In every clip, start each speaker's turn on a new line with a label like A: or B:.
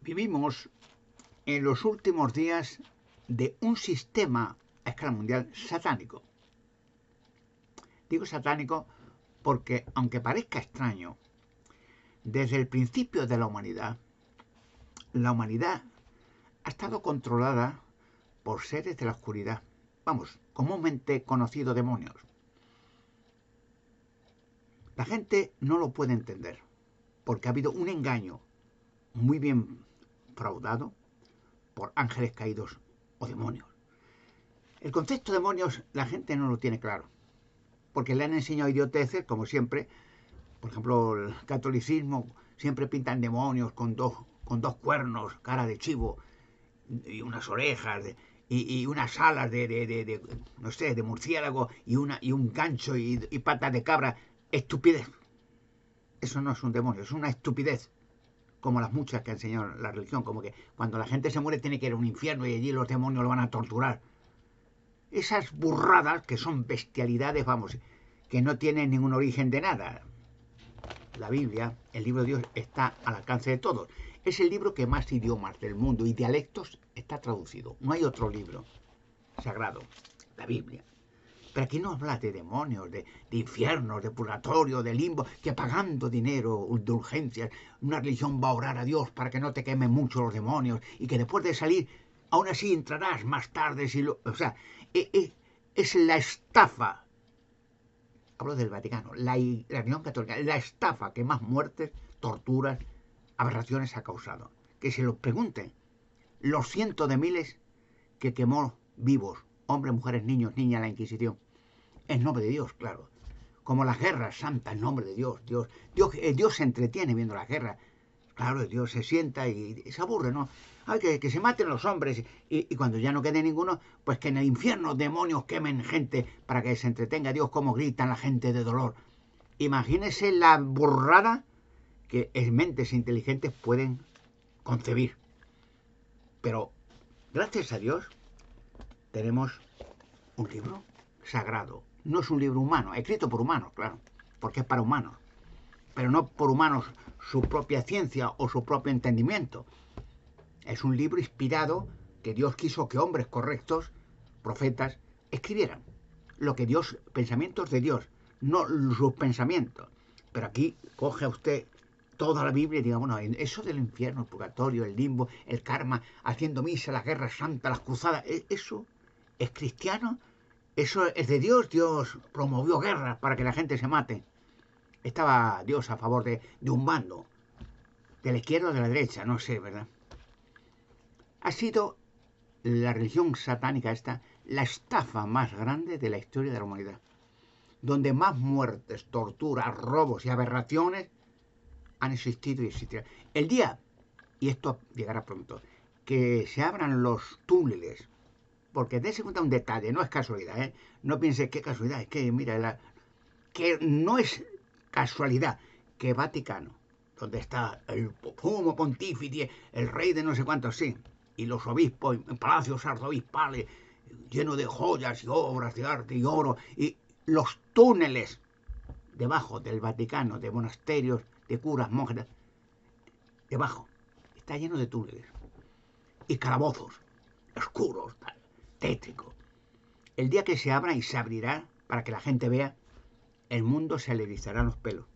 A: Vivimos en los últimos días de un sistema a escala mundial satánico. Digo satánico porque, aunque parezca extraño, desde el principio de la humanidad ha estado controlada por seres de la oscuridad, vamos, comúnmente conocidos demonios. La gente no lo puede entender, porque ha habido un engaño muy bien fraudado por ángeles caídos o demonios. El concepto de demonios la gente no lo tiene claro, porque le han enseñado idioteces, como siempre. Por ejemplo, el catolicismo siempre pintan demonios con dos cuernos, cara de chivo, y unas orejas, y unas alas no sé, de murciélago, y un gancho y patas de cabra. Estupidez. Eso no es un demonio, es una estupidez. Como las muchas que ha enseñado la religión, como que cuando la gente se muere tiene que ir a un infierno y allí los demonios lo van a torturar. Esas burradas que son bestialidades, vamos, que no tienen ningún origen de nada. La Biblia, el libro de Dios, está al alcance de todos. Es el libro que más idiomas del mundo y dialectos está traducido. No hay otro libro sagrado, la Biblia. Pero aquí no habla de demonios, de infiernos, de purgatorio, de limbo, que pagando dinero de urgencias, una religión va a orar a Dios para que no te quemen mucho los demonios y que después de salir, aún así entrarás más tarde. O sea, es la estafa. Hablo del Vaticano, la religión católica, la estafa que más muertes, torturas, aberraciones ha causado. Que se lo pregunten los cientos de miles que quemó vivos, hombres, mujeres, niños, niñas, la Inquisición. En nombre de Dios, claro. Como las guerras santas, en nombre de Dios. Dios se entretiene viendo las guerras. Claro, Dios se sienta y se aburre, ¿no? Ay, que se maten los hombres y cuando ya no quede ninguno, pues que en el infierno demonios quemen gente para que se entretenga Dios como gritan la gente de dolor. Imagínese la burrada que mentes inteligentes pueden concebir. Pero, gracias a Dios, tenemos un libro sagrado. No es un libro humano, escrito por humanos, claro, porque es para humanos, pero no por humanos su propia ciencia o su propio entendimiento. Es un libro inspirado que Dios quiso que hombres correctos, profetas, escribieran. Lo que Dios, pensamientos de Dios, no sus pensamientos. Pero aquí coge a usted toda la Biblia y diga, bueno, eso del infierno, el purgatorio, el limbo, el karma, haciendo misa, las guerras santas, las cruzadas, ¿eso es cristiano? ¿Eso es de Dios? Dios promovió guerras para que la gente se mate. Estaba Dios a favor de un bando, de la izquierda o de la derecha, no sé, ¿verdad? Ha sido la religión satánica esta la estafa más grande de la historia de la humanidad, donde más muertes, torturas, robos y aberraciones han existido y existirán. El día, y esto llegará pronto, que se abran los túneles, porque dése cuenta un detalle, no es casualidad, ¿eh? No piense qué casualidad, es que mira, que no es casualidad que Vaticano, donde está el sumo pontífice, el rey de no sé cuántos, sí, y los obispos, en palacios arzobispales, llenos de joyas y obras de arte y oro, y los túneles debajo del Vaticano, de monasterios, de curas, monjas, debajo, está lleno de túneles y calabozos oscuros, tétricos. El día que se abra y se abrirá para que la gente vea, el mundo se le erizarán los pelos.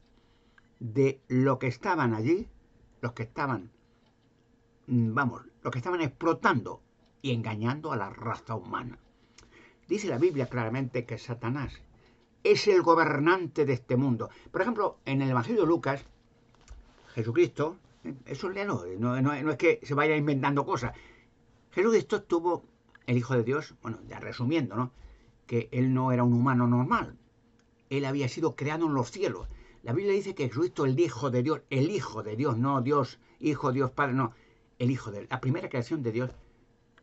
A: De lo que estaban allí, los que estaban, los que estaban explotando y engañando a la raza humana. Dice la Biblia claramente que Satanás es el gobernante de este mundo. Por ejemplo, en el Evangelio de Lucas, Jesucristo, eso léalo, no es que se vaya inventando cosas. Jesucristo estuvo, el Hijo de Dios, bueno, ya resumiendo, ¿no? Que él no era un humano normal. Él había sido creado en los cielos. La Biblia dice que Jesucristo, el Hijo de Dios, no Dios, Hijo, Dios Padre, no, el Hijo de Dios. La primera creación de Dios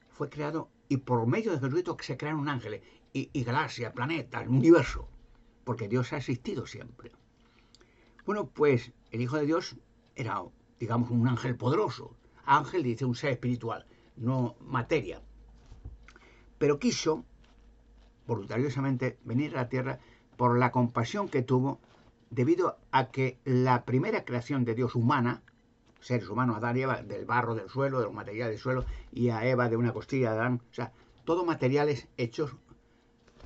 A: fue creado y por medio de Jesucristo se crearon ángeles y galaxias, planetas, universo, porque Dios ha existido siempre. Bueno, pues el Hijo de Dios era, digamos, un ángel poderoso. Ángel dice un ser espiritual, no materia. Pero quiso voluntariosamente venir a la tierra por la compasión que tuvo debido a que la primera creación de Dios humana seres humanos, Adán y Eva, del barro del suelo, de los materiales del suelo, y a Eva de una costilla de Adán. O sea, todos materiales hechos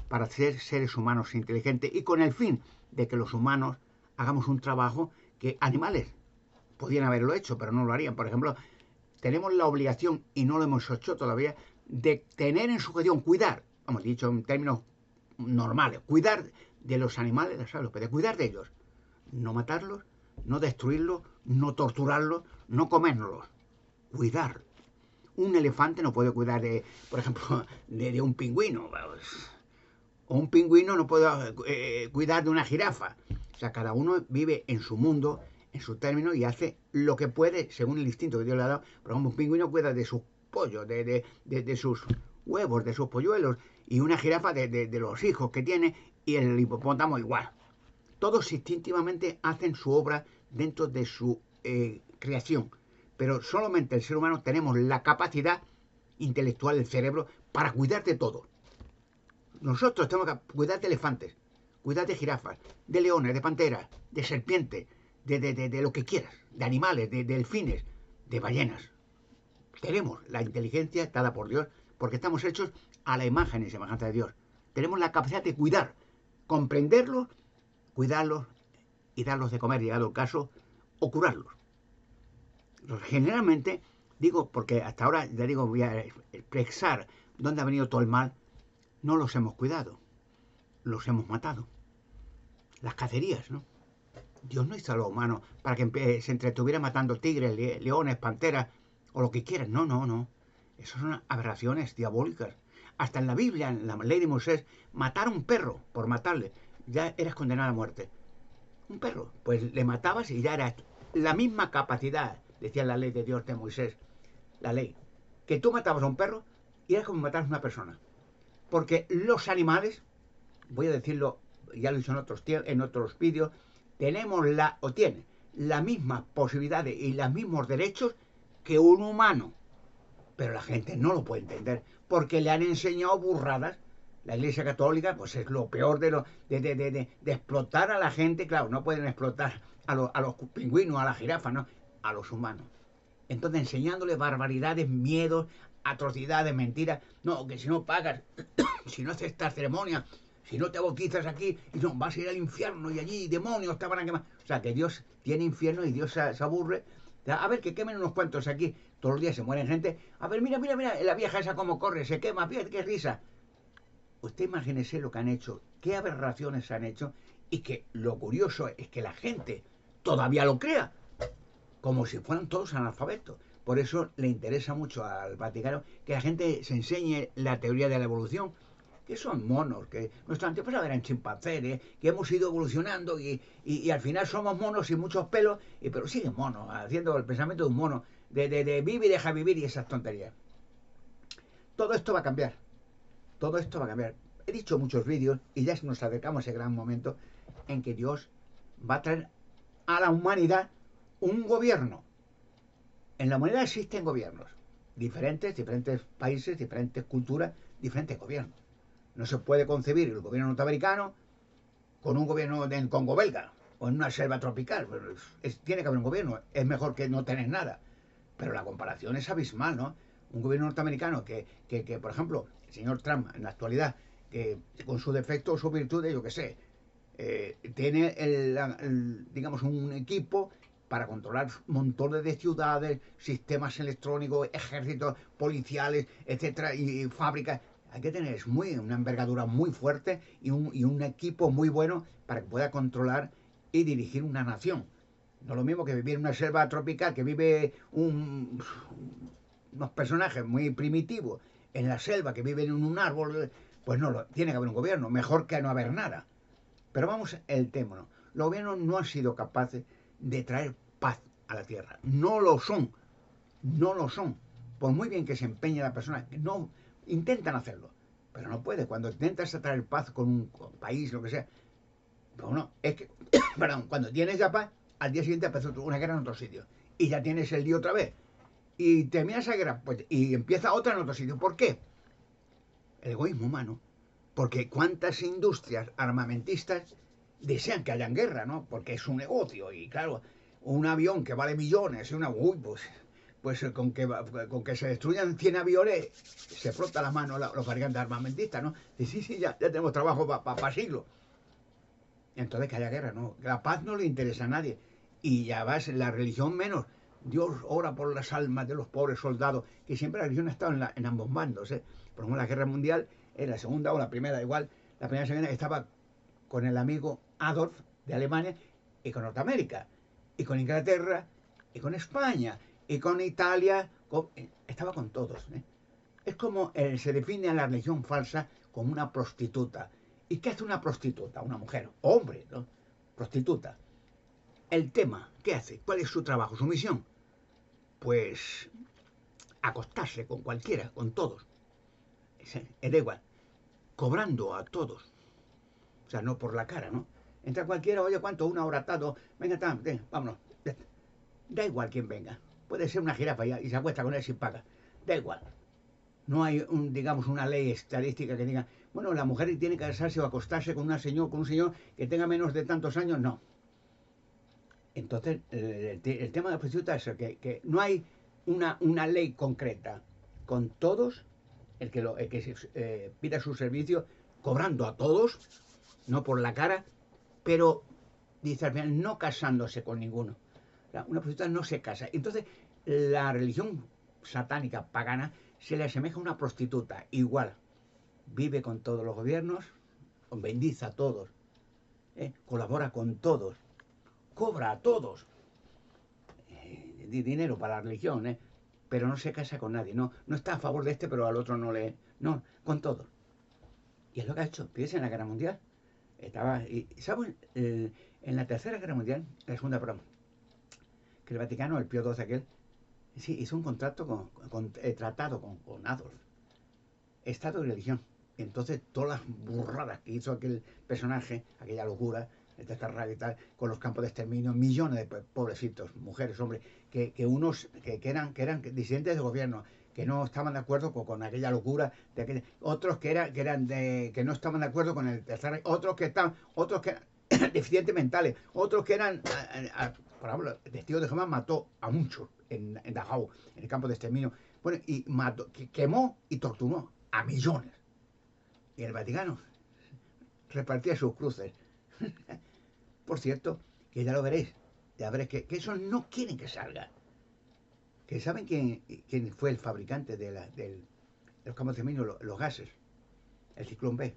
A: para ser seres humanos inteligentes y con el fin de que los humanos hagamos un trabajo que animales podían haberlo hecho, pero no lo harían. Por ejemplo, tenemos la obligación, y no lo hemos hecho todavía, de tener en sujeción, cuidar, hemos dicho en términos normales, cuidar de los animales, de cuidar de ellos, no matarlos, no destruirlos, no torturarlos, no comérnoslos, cuidar. Un elefante no puede cuidar de, por ejemplo, de un pingüino, o un pingüino no puede cuidar de una jirafa. O sea, cada uno vive en su mundo, en sus términos, y hace lo que puede según el instinto que Dios le ha dado. Por ejemplo, un pingüino cuida de sus pollos, de sus huevos, de sus polluelos, y una jirafa de los hijos que tiene, y el hipopótamo igual. Todos instintivamente hacen su obra dentro de su creación, pero solamente el ser humano tenemos la capacidad intelectual del cerebro para cuidar de todo. Nosotros tenemos que cuidar de elefantes, cuidar de jirafas, de leones, de panteras, de serpientes, de lo que quieras, de animales, de delfines, de ballenas. Tenemos la inteligencia dada por Dios porque estamos hechos a la imagen y semejanza de Dios. Tenemos la capacidad de cuidar, comprenderlos, cuidarlos y darlos de comer, llegado el caso, o curarlos. Generalmente, digo, porque hasta ahora, ya digo, voy a expresar dónde ha venido todo el mal, no los hemos cuidado, los hemos matado. Las cacerías, ¿no? Dios no hizo a los humanos para que se entretuviera matando tigres, leones, panteras o lo que quieran. No, no, no. Esas son aberraciones diabólicas. Hasta en la Biblia, en la ley de Moisés, matar a un perro por matarle, ya eras condenado a muerte. Un perro, pues le matabas y ya era la misma capacidad, decía la ley de Dios de Moisés, la ley, que tú matabas a un perro y era como matar a una persona. Porque los animales, voy a decirlo, ya lo he dicho en otros vídeos, tenemos tienen las mismas posibilidades y los mismos derechos que un humano. Pero la gente no lo puede entender porque le han enseñado burradas. La Iglesia Católica, pues es lo peor de explotar a la gente. Claro, no pueden explotar a los pingüinos, a las jirafas, no, a los humanos. Entonces, enseñándoles barbaridades, miedos, atrocidades, mentiras. No, que si no pagas, si no haces esta ceremonia, si no te bautizas aquí, y no, vas a ir al infierno y allí demonios te van a quemar. O sea, que Dios tiene infierno y Dios se aburre. A ver, que quemen unos cuantos aquí. Todos los días se mueren gente. A ver, mira, la vieja esa como corre, se quema, fíjate qué risa. Usted imagínese lo que han hecho, qué aberraciones han hecho, y que lo curioso es que la gente todavía lo crea, como si fueran todos analfabetos. Por eso le interesa mucho al Vaticano que la gente se enseñe la teoría de la evolución, que son monos, que nuestros antepasados eran chimpancés, que hemos ido evolucionando y al final somos monos sin muchos pelos, pero siguen monos, haciendo el pensamiento de un mono, de vive y deja vivir y esas tonterías. Todo esto va a cambiar, todo esto va a cambiar. He dicho muchos vídeos y ya nos acercamos a ese gran momento en que Dios va a traer a la humanidad un gobierno. En la humanidad existen gobiernos, diferentes países, diferentes culturas, diferentes gobiernos. No se puede concebir el gobierno norteamericano con un gobierno en Congo belga o en una selva tropical. Tiene que haber un gobierno. Es mejor que no tener nada. Pero la comparación es abismal, ¿no? Un gobierno norteamericano que por ejemplo, el señor Trump en la actualidad, que con su defecto o su virtud, yo qué sé, tiene digamos un equipo para controlar montones de ciudades, sistemas electrónicos, ejércitos, policiales, etcétera, y fábricas. Hay que tener una envergadura muy fuerte y un equipo muy bueno para que pueda controlar y dirigir una nación. No es lo mismo que vivir en una selva tropical, que vive unos personajes muy primitivos en la selva, que viven en un árbol. Pues no, tiene que haber un gobierno, mejor que no haber nada. Pero vamos al tema, ¿no? Los gobiernos no han sido capaces de traer paz a la tierra. No lo son. No lo son. Por muy bien que se empeñe la persona, no intentan hacerlo. Pero no puede. Cuando intentas traer paz con un país, lo que sea, pues no, es que, perdón, cuando tienes ya paz, al día siguiente empezó una guerra en otro sitio. Y ya tienes el lío otra vez. Y termina esa guerra, pues, y empieza otra en otro sitio. ¿Por qué? El egoísmo humano. Porque cuántas industrias armamentistas desean que hayan guerra, ¿no? Porque es un negocio y claro, un avión que vale millones, uy, pues con que se destruyan 100 aviones, se frota la mano los fabricantes armamentistas, ¿no? Y sí, ya tenemos trabajo para siglos. Entonces que haya guerra, ¿no? La paz no le interesa a nadie. Y ya vas, la religión menos. Dios ora por las almas de los pobres soldados, que siempre la religión ha estado en ambos bandos, ¿eh? Por ejemplo, la guerra mundial, en la segunda o la primera, igual, la primera segunda estaba con el amigo Adolf de Alemania y con Norteamérica, y con Inglaterra, y con España, y con Italia, estaba con todos, ¿eh? Es como se define a la religión falsa como una prostituta. ¿Y qué hace una prostituta? Una mujer, hombre, ¿no? Prostituta. El tema, ¿qué hace? ¿Cuál es su trabajo, su misión? Pues acostarse con cualquiera, con todos. Da igual. Cobrando a todos. O sea, no por la cara, ¿no? Entra cualquiera, oye, ¿cuánto? Una hora atado. Venga, vámonos. Da igual quién venga. Puede ser una jirafa y se acuesta con él sin paga. Da igual. No hay, digamos, una ley estadística que diga, bueno, la mujer tiene que casarse o acostarse con un señor que tenga menos de tantos años. No. Entonces, el tema de la prostituta es que no hay una ley concreta. Con todos, el que pida su servicio, cobrando a todos, no por la cara, pero, dice al final, no casándose con ninguno. Una prostituta no se casa. Entonces, la religión satánica pagana se le asemeja a una prostituta. Igual, vive con todos los gobiernos, bendice a todos, colabora con todos, cobra a todos dinero para la religión, pero no se casa con nadie. No está a favor de este, pero al otro no le... No, con todos. Y es lo que ha hecho. Fíjense en la Guerra Mundial. ¿Saben? En la Tercera Guerra Mundial, la Segunda, perdón, que el Vaticano, el Pío XII aquel, sí, hizo un contrato tratado con Adolf. Estado y religión. Entonces, todas las burradas que hizo aquel personaje, aquella locura, y tal, con los campos de exterminio, millones de pobrecitos, mujeres, hombres, que eran disidentes del gobierno, que no estaban de acuerdo con aquella locura, otros que no estaban de acuerdo con el tercer, otros que eran deficientes mentales, otros que eran, por ejemplo, el testigo de Jehová mató a muchos en Dachau, en el campo de exterminio, bueno, y quemó y torturó a millones. Y el Vaticano repartía sus cruces. Por cierto, que ya lo veréis, ya veréis que esos no quieren que salga. Que saben quién fue el fabricante de los campos de exterminio, los gases, el ciclón B,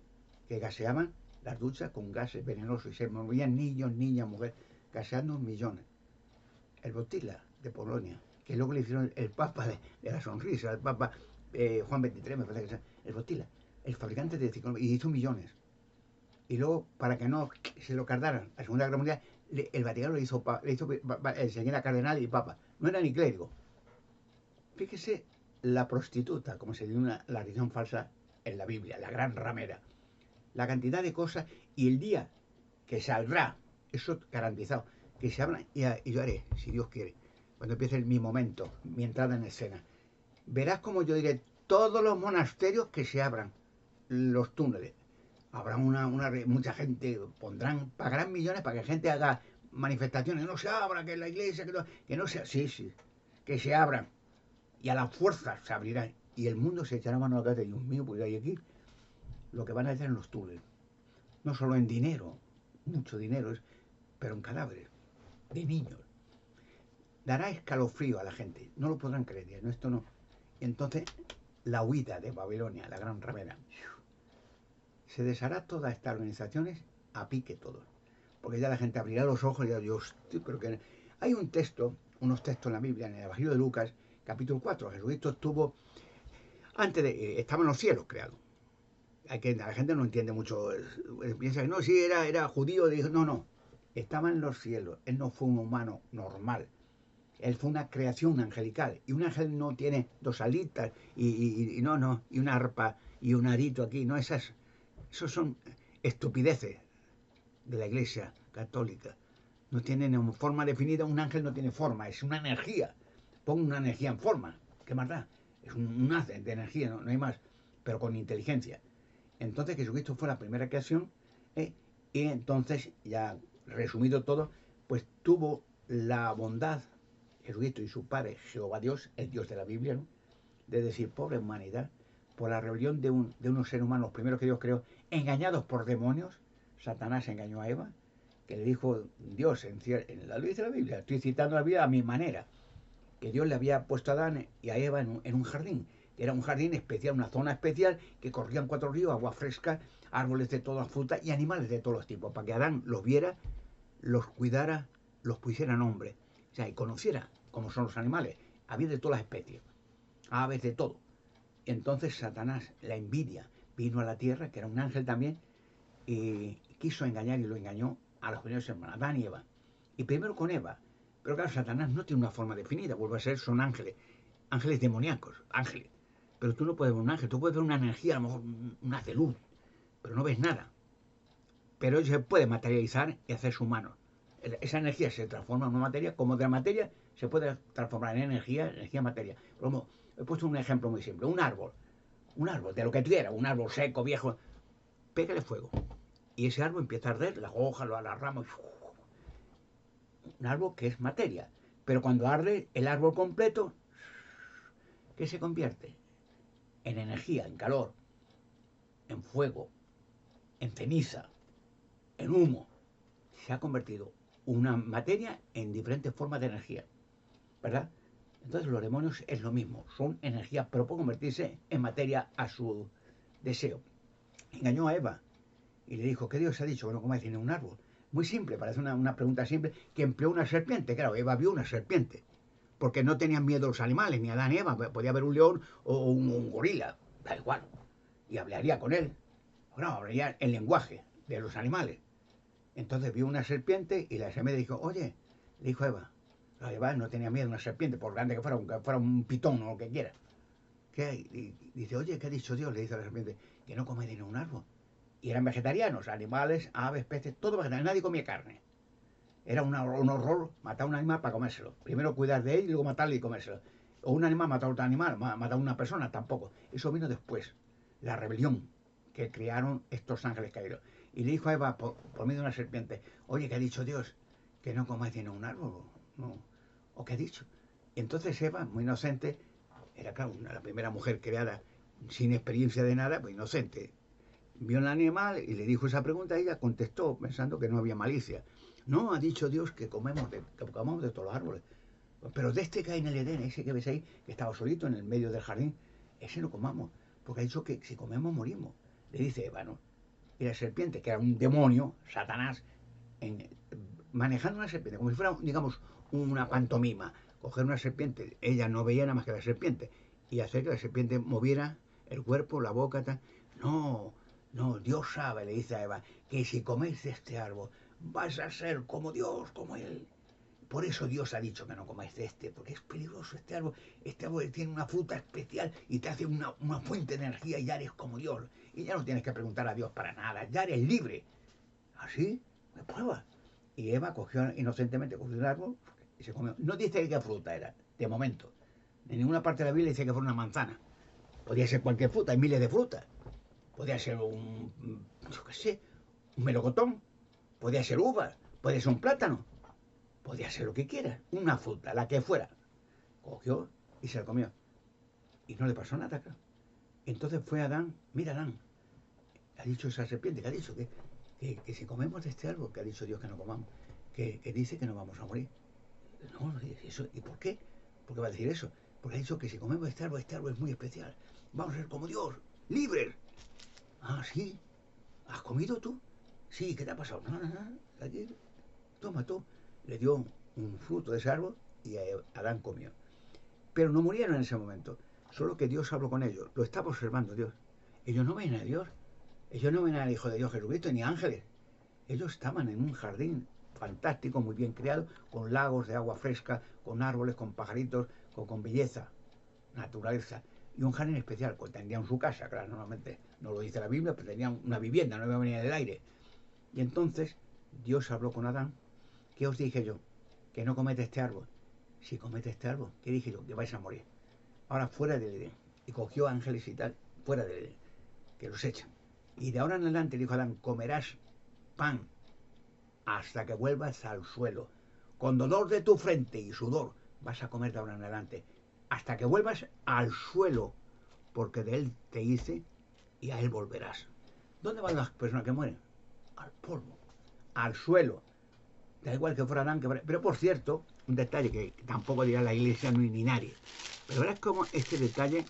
A: que gaseaban las duchas con gases venenosos y se movían niños, niñas, mujeres, gaseando millones. El Botila de Polonia, que luego le hicieron el Papa de la Sonrisa, el Papa Juan XXIII, me parece que es el Botila, el fabricante de ciclón, y hizo millones. Y luego, para que no se lo cargaran la Segunda Guerra Mundial, el Vaticano le hizo enseguida cardenal y papa. No era ni clérigo. Fíjese la prostituta, como se dio la religión falsa en la Biblia, la gran ramera. La cantidad de cosas y el día que saldrá, eso garantizado, que se habla, y yo haré, si Dios quiere, cuando empiece mi momento, mi entrada en escena. Verás como yo diré, todos los monasterios que se abran, los túneles. Habrá mucha gente, pagarán millones para que gente haga manifestaciones, no se abra, que la iglesia, que no sea, sí, que se abran. Y a la fuerza se abrirán. Y el mundo se echará mano a la cabeza. Dios mío, pues hay aquí lo que van a hacer en los túneles. No solo en dinero, mucho dinero, pero en cadáveres de niños. Dará escalofrío a la gente. No lo podrán creer. No, esto no. Entonces, la huida de Babilonia, la gran ramera. Se deshará todas estas organizaciones a pique todo. Porque ya la gente abrirá los ojos y dirá, Dios, pero que... Hay unos textos en la Biblia, en el Evangelio de Lucas, capítulo 4. Jesucristo estuvo, estaba en los cielos creado. La gente no entiende mucho, piensa que no, sí, era judío, dijo, no, estaba en los cielos. Él no fue un humano normal. Él fue una creación angelical. Y un ángel no tiene dos alitas y una arpa y un arito aquí. No, esos son estupideces de la Iglesia católica. No tienen forma definida, un ángel no tiene forma, es una energía. Pon una energía en forma, ¿qué más da? Es un haz de energía, no hay más, pero con inteligencia. Entonces Jesucristo fue la primera creación, y entonces, ya resumido todo, pues tuvo la bondad, Jesucristo y su Padre, Jehová Dios, el Dios de la Biblia, ¿no? De decir, pobre humanidad, por la rebelión de unos seres humanos, los primeros que Dios creó, engañados por demonios. Satanás engañó a Eva, que le dijo Dios en la ley de la Biblia, estoy citando la Biblia a mi manera, que Dios le había puesto a Adán y a Eva en un jardín, que era un jardín especial, una zona especial, que corrían 4 ríos, agua fresca, árboles de todas frutas y animales de todos los tipos, para que Adán los viera, los cuidara, los pusiera nombre, o sea, y conociera cómo son los animales. Había de todas las especies, aves de todo. Entonces Satanás, la envidia, vino a la tierra, que era un ángel también, y quiso engañar y lo engañó a los primeros hermanos, Adán y Eva. Y primero con Eva. Pero claro, Satanás no tiene una forma definida, vuelve a ser, son ángeles, ángeles demoníacos, ángeles. Pero tú no puedes ver un ángel, tú puedes ver una energía, a lo mejor una de luz, pero no ves nada. Pero se puede materializar y hacerse humano. Esa energía se transforma en una materia, como de la materia se puede transformar en energía, energía materia. Como he puesto un ejemplo muy simple, un árbol, de lo que tuviera, un árbol seco, viejo, pégale fuego. Y ese árbol empieza a arder, las hojas, las ramas, un árbol que es materia. Pero cuando arde el árbol completo, ¿qué se convierte? En energía, en calor, en fuego, en ceniza, en humo. Se ha convertido una materia en diferentes formas de energía, ¿verdad? Entonces los demonios es lo mismo, son energía, pero pueden convertirse en materia a su deseo. Engañó a Eva y le dijo, ¿qué Dios ha dicho? Bueno, ¿cómo decir en un árbol? Muy simple, parece una pregunta simple, que empleó una serpiente. Claro, Eva vio una serpiente, porque no tenían miedo los animales, ni Adán ni Eva, podía haber un león o un gorila, da igual, y hablaría con él. Bueno, hablaría el lenguaje de los animales. Entonces vio una serpiente y la serpiente dijo, oye, le dijo a Eva. La Eva no tenía miedo a una serpiente, por grande que fuera un pitón o lo que quiera. ¿Qué hay? Y dice, oye, ¿qué ha dicho Dios? Le dice a la serpiente, que no come de un árbol. Y eran vegetarianos, animales, aves, peces, todo vegetariano, nadie comía carne. Era un horror matar a un animal para comérselo. Primero cuidar de él y luego matarlo y comérselo. O un animal matar a otro animal, matar a una persona, tampoco. Eso vino después, la rebelión que crearon estos ángeles caídos. Y le dijo a Eva, por medio de una serpiente, oye, ¿qué ha dicho Dios? Que no comáis de un árbol. No. ¿O qué ha dicho? Y entonces Eva, muy inocente, era claro, la primera mujer creada sin experiencia de nada, pues inocente. Vio el animal y le dijo esa pregunta, ella contestó pensando que no había malicia. No, ha dicho Dios que comamos de todos los árboles. Pero de este que hay en el Edén, ese que ves ahí, que estaba solito en el medio del jardín, ese no comamos, porque ha dicho que si comemos morimos. Le dice Eva, ¿no? Y la serpiente, que era un demonio, Satanás, en, manejando una serpiente, como si fuera, digamos, una pantomima. Coger una serpiente, ella no veía nada más que la serpiente, y hacer que la serpiente moviera el cuerpo, la boca, tal. No, no, Dios sabe, le dice a Eva, que si coméis de este árbol, vais a ser como Dios, como Él. Por eso Dios ha dicho que no comáis de este, porque es peligroso este árbol. Este árbol tiene una fruta especial y te hace una fuente de energía y ya eres como Dios. Y ya no tienes que preguntar a Dios para nada, ya eres libre. ¿Así? Me prueba. Y Eva cogió inocentemente, cogió el árbol y se comió. No dice qué fruta era, de momento. En ninguna parte de la Biblia dice que fue una manzana. Podría ser cualquier fruta, hay miles de frutas. Podría ser yo qué sé, un melocotón. Podría ser uva, podría ser un plátano. Podría ser lo que quiera, una fruta, la que fuera. Cogió y se la comió. Y no le pasó nada, claro. Entonces fue Adán, mira Adán, ha dicho esa serpiente, que ha dicho que si comemos de este árbol, que ha dicho Dios que no comamos, que dice que no vamos a morir. No, eso, ¿y por qué? ¿Por qué va a decir eso? Porque ha dicho que si comemos de este árbol es muy especial. Vamos a ser como Dios, libres. Ah, sí. ¿Has comido tú? Sí, ¿qué te ha pasado? No, no, no. Aquí, toma tú. Le dio un fruto de ese árbol y Adán comió. Pero no murieron en ese momento. Solo que Dios habló con ellos. Lo estaba observando Dios. Ellos no ven a Dios. Ellos no ven al Hijo de Dios Jesucristo ni ángeles. Ellos estaban en un jardín fantástico, muy bien creado, con lagos de agua fresca, con árboles, con pajaritos, con belleza, naturaleza. Y un jardín especial, pues tendrían su casa, claro, normalmente no lo dice la Biblia, pero tenían una vivienda, no iba a venir del aire. Y entonces Dios habló con Adán. ¿Qué os dije yo? Que no comete este árbol. Si comete este árbol, ¿qué dije yo? Que vais a morir. Ahora fuera del Edén. Y cogió ángeles y tal, fuera del Edén, que los echan. Y de ahora en adelante dijo Adán, comerás pan hasta que vuelvas al suelo. con dolor de tu frente y sudor vas a comer de ahora en adelante, hasta que vuelvas al suelo, porque de él te hice y a él volverás. ¿Dónde van las personas que mueren? Al polvo, al suelo. Da igual que fuera Adán, pero por cierto, un detalle que tampoco dirá la iglesia ni nadie. Pero verás cómo este detalle,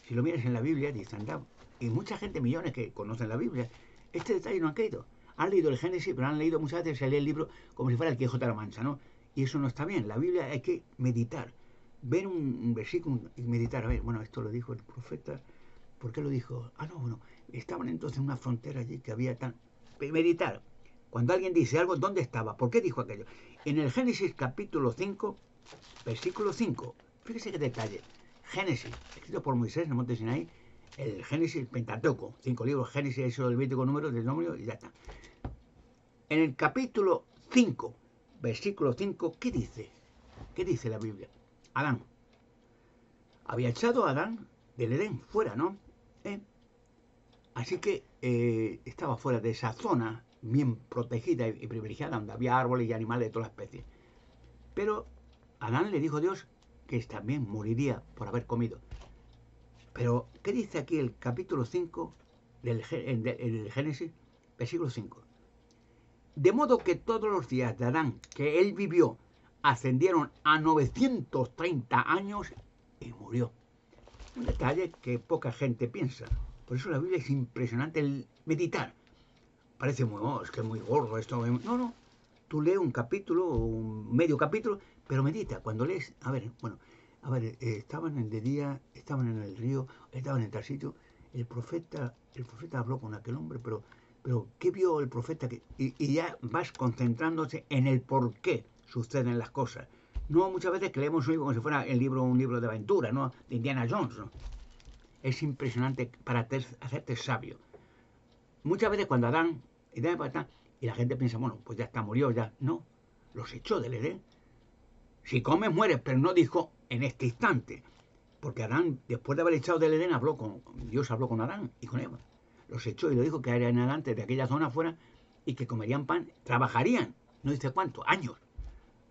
A: si lo miras en la Biblia, dice, anda, y mucha gente, millones que conocen la Biblia, este detalle no han caído. Han leído el Génesis, pero han leído muchas veces, se lee el libro como si fuera el Quijote de la Mancha, ¿no? Y eso no está bien. La Biblia hay que meditar, ver un versículo y meditar. A ver, bueno, esto lo dijo el profeta. ¿Por qué lo dijo? Ah, no, bueno, estaban entonces en una frontera allí que había tan... Meditar. Cuando alguien dice algo, ¿dónde estaba? ¿Por qué dijo aquello? En el Génesis capítulo 5, versículo 5. Fíjese qué detalle. Génesis, escrito por Moisés en el monte Sinaí, el Génesis, Pentateuco, 5 libros, Génesis, Éxodo, Levítico, Números, Deuteronomio y ya está. En el capítulo 5, versículo 5, ¿qué dice? ¿Qué dice la Biblia? Adán. Había echado a Adán del Edén fuera, ¿no? Así que estaba fuera de esa zona bien protegida y privilegiada, donde había árboles y animales de todas las especies. Pero Adán le dijo a Dios que también moriría por haber comido. Pero, ¿qué dice aquí el capítulo 5 del Génesis, versículo 5? De modo que todos los días de Adán que él vivió ascendieron a 930 años y murió. Un detalle que poca gente piensa. Por eso la Biblia es impresionante el meditar. Parece muy, es que es muy gordo esto. No, no. Tú lees un capítulo, un medio capítulo, pero medita. Cuando lees, a ver, estaban de día, estaban en el río, estaban en tal sitio. El profeta habló con aquel hombre, pero ¿qué vio el profeta? Y ya vas concentrándose en el por qué suceden las cosas. No muchas veces que leemos un libro como si fuera un libro de aventura, ¿no? De Indiana Jones, ¿no? Es impresionante para hacerte sabio. Muchas veces cuando Adán y la gente piensa, bueno, pues ya está, murió, ya. No, los echó del Edén. Si comes, mueres, pero no dijo en este instante. Porque Adán, después de haber echado del Edén, Dios habló con Adán y con Eva. Los echó y le dijo que en adelante de aquella zona fuera y que comerían pan, trabajarían, no dice cuánto, años,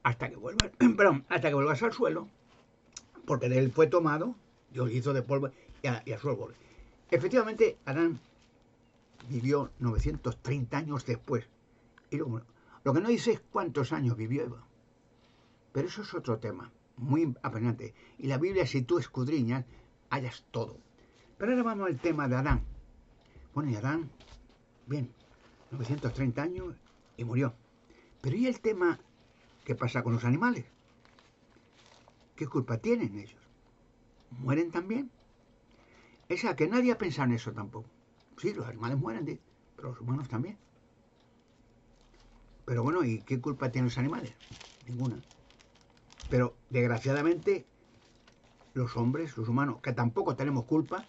A: hasta que vuelvas al suelo, porque de él fue tomado, Dios hizo de polvo y al suelo volvió. Efectivamente, Adán vivió 930 años después. Y lo que no dice es cuántos años vivió Eva. Pero eso es otro tema, muy apasionante. Y la Biblia, si tú escudriñas, hallas todo. Pero ahora vamos al tema de Adán. Bueno, y Adán, bien, 930 años y murió. Pero ¿y el tema qué pasa con los animales? ¿Qué culpa tienen ellos? ¿Mueren también? Esa que nadie ha pensado en eso tampoco. Sí, los animales mueren, pero los humanos también. Pero bueno, ¿y qué culpa tienen los animales? Ninguna. Pero desgraciadamente los hombres, los humanos, que tampoco tenemos culpa,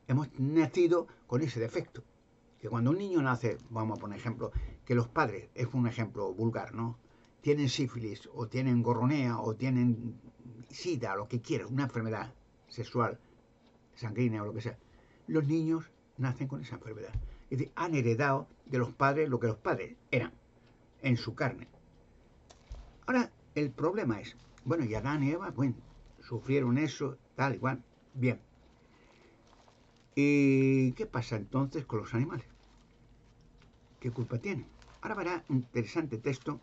A: hemos nacido con ese defecto. Que cuando un niño nace, vamos a poner ejemplo, que los padres, es un ejemplo vulgar, ¿no? Tienen sífilis, o tienen gorronea, o tienen sida, lo que quieran, una enfermedad sexual, sanguínea o lo que sea. Los niños nacen con esa enfermedad. Es decir, han heredado de los padres lo que los padres eran, en su carne. Ahora, el problema es, bueno, y Adán y Eva, bueno, sufrieron eso, tal, igual, bien. ¿Y qué pasa entonces con los animales? ¿Qué culpa tienen? Ahora verá un interesante texto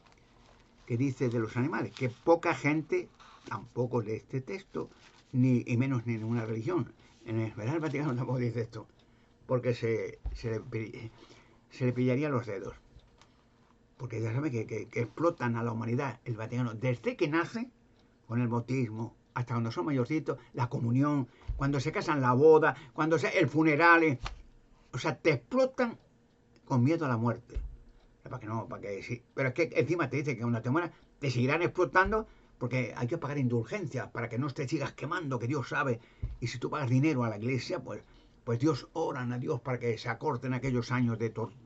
A: que dice de los animales, que poca gente tampoco lee este texto, y menos ni en ninguna religión. En el Vaticano tampoco dice esto, porque se le pillaría los dedos. Porque ya sabe que explotan a la humanidad el Vaticano desde que nace, con el bautismo, hasta cuando son mayorcitos, la comunión, cuando se casan, la boda, cuando el funeral, o sea, te explotan con miedo a la muerte. Para que sí. Pero es que encima te dice que cuando te mueras te seguirán explotando porque hay que pagar indulgencias para que no te sigas quemando, que Dios sabe. Y si tú pagas dinero a la iglesia, pues Dios oran a Dios para que se acorten aquellos años de tortura.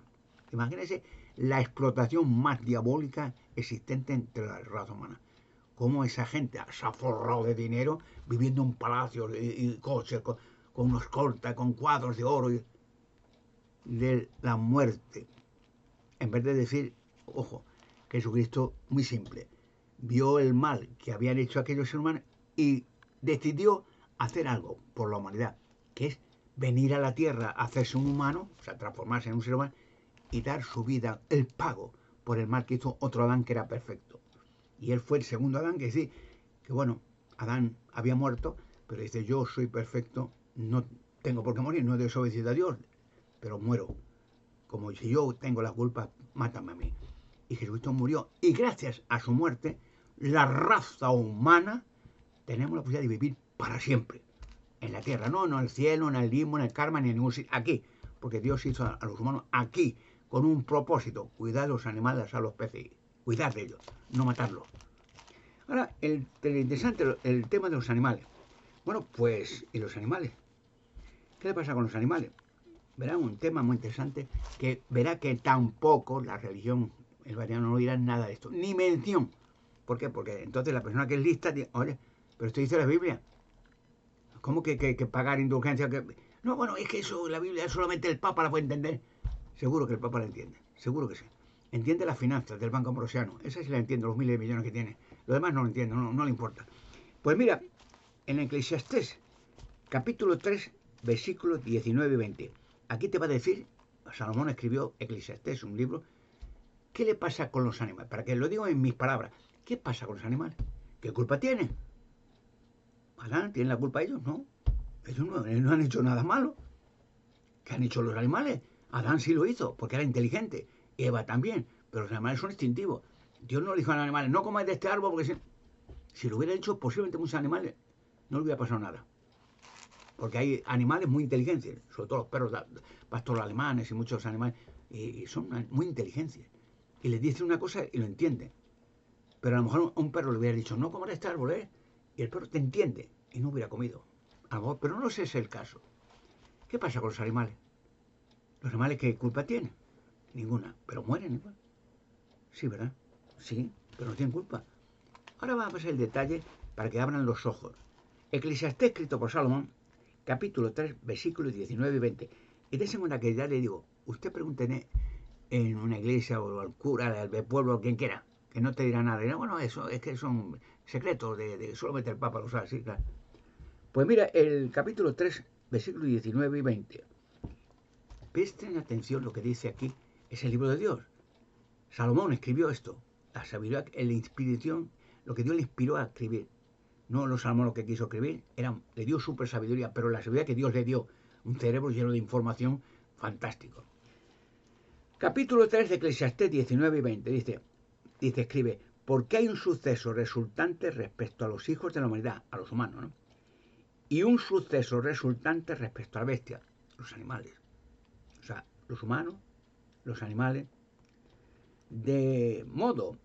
A: Imagínense la explotación más diabólica existente entre la raza humana. Cómo esa gente se ha forrado de dinero viviendo en palacios y coches con unos cortas, con cuadros de oro de la muerte. En vez de decir, ojo, Jesucristo, muy simple, vio el mal que habían hecho aquellos seres humanos y decidió hacer algo por la humanidad, que es venir a la tierra, hacerse un humano, o sea, transformarse en un ser humano y dar su vida, el pago por el mal que hizo otro Adán que era perfecto. Y él fue el segundo Adán que sí, que bueno, Adán había muerto, pero dice, yo soy perfecto, no tengo por qué morir, no he desobedecido a Dios, pero muero. Como si yo tengo la culpa, mátame a mí. Y Jesucristo murió. Y gracias a su muerte, la raza humana tenemos la posibilidad de vivir para siempre. En la tierra, no en el cielo, en el limbo, en el karma, ni en ningún sitio. Aquí. Porque Dios hizo a los humanos aquí, con un propósito. Cuidar a los animales, a los peces. Cuidar de ellos, no matarlos. Ahora, el interesante, el tema de los animales. Bueno, pues, ¿y los animales? ¿Qué le pasa con los animales? Verá un tema muy interesante que verá que tampoco la religión, el Vaticano no dirá nada de esto, ni mención. ¿Por qué? Porque entonces la persona que es lista dice, oye, pero esto dice la Biblia. ¿Cómo que pagar indulgencia? No, bueno, es que eso, la Biblia solamente el Papa la puede entender. Seguro que el Papa la entiende, seguro que sí. Entiende las finanzas del Banco Ambrosiano, esa sí la entiende, los miles de millones que tiene. Lo demás no lo entiende, no le importa. Pues mira, en Eclesiastés, capítulo 3, versículos 19 y 20. Aquí te va a decir, Salomón escribió Eclesiastés, un libro, ¿qué le pasa con los animales? Para que lo digo en mis palabras, ¿qué pasa con los animales? ¿Qué culpa tienen? ¿Adán tienen la culpa ellos? No. Ellos no han hecho nada malo. ¿Qué han hecho los animales? Adán sí lo hizo, porque era inteligente. Eva también. Pero los animales son instintivos. Dios no le dijo a los animales, no comáis de este árbol, porque si lo hubiera hecho, posiblemente muchos animales no le hubiera pasado nada. Porque hay animales muy inteligentes, sobre todo los perros, pastores alemanes y muchos animales, y son muy inteligentes. Y les dice una cosa y lo entienden. Pero a lo mejor a un perro le hubiera dicho, no comas este árbol, ¿eh? Y el perro te entiende y no hubiera comido. A lo mejor, pero no ese es el caso. ¿Qué pasa con los animales? ¿Los animales qué culpa tienen? Ninguna, pero mueren igual. Sí, ¿verdad? Sí, pero no tienen culpa. Ahora vamos a pasar el detalle para que abran los ojos. Eclesiastés, escrito por Salomón, capítulo 3, versículos 19 y 20. Y de segunda que ya le digo, usted pregúnteme en una iglesia o al cura, al pueblo, quien quiera, que no te dirá nada. Y no, bueno, eso es que son secretos de solamente el Papa lo sabe, sí, claro. Pues mira, el capítulo 3, versículos 19 y 20. Presten atención lo que dice aquí, es el libro de Dios. Salomón escribió esto, la sabiduría, la inspiración, lo que Dios le inspiró a escribir. No los Salomón lo que quiso escribir, le dio super sabiduría, pero la sabiduría que Dios le dio, un cerebro lleno de información fantástico. Capítulo 3 de Eclesiastés 19 y 20 escribe, porque hay un suceso resultante respecto a los hijos de la humanidad, a los humanos, ¿no? Y un suceso resultante respecto a la bestia, los animales. O sea, los humanos, los animales, de modo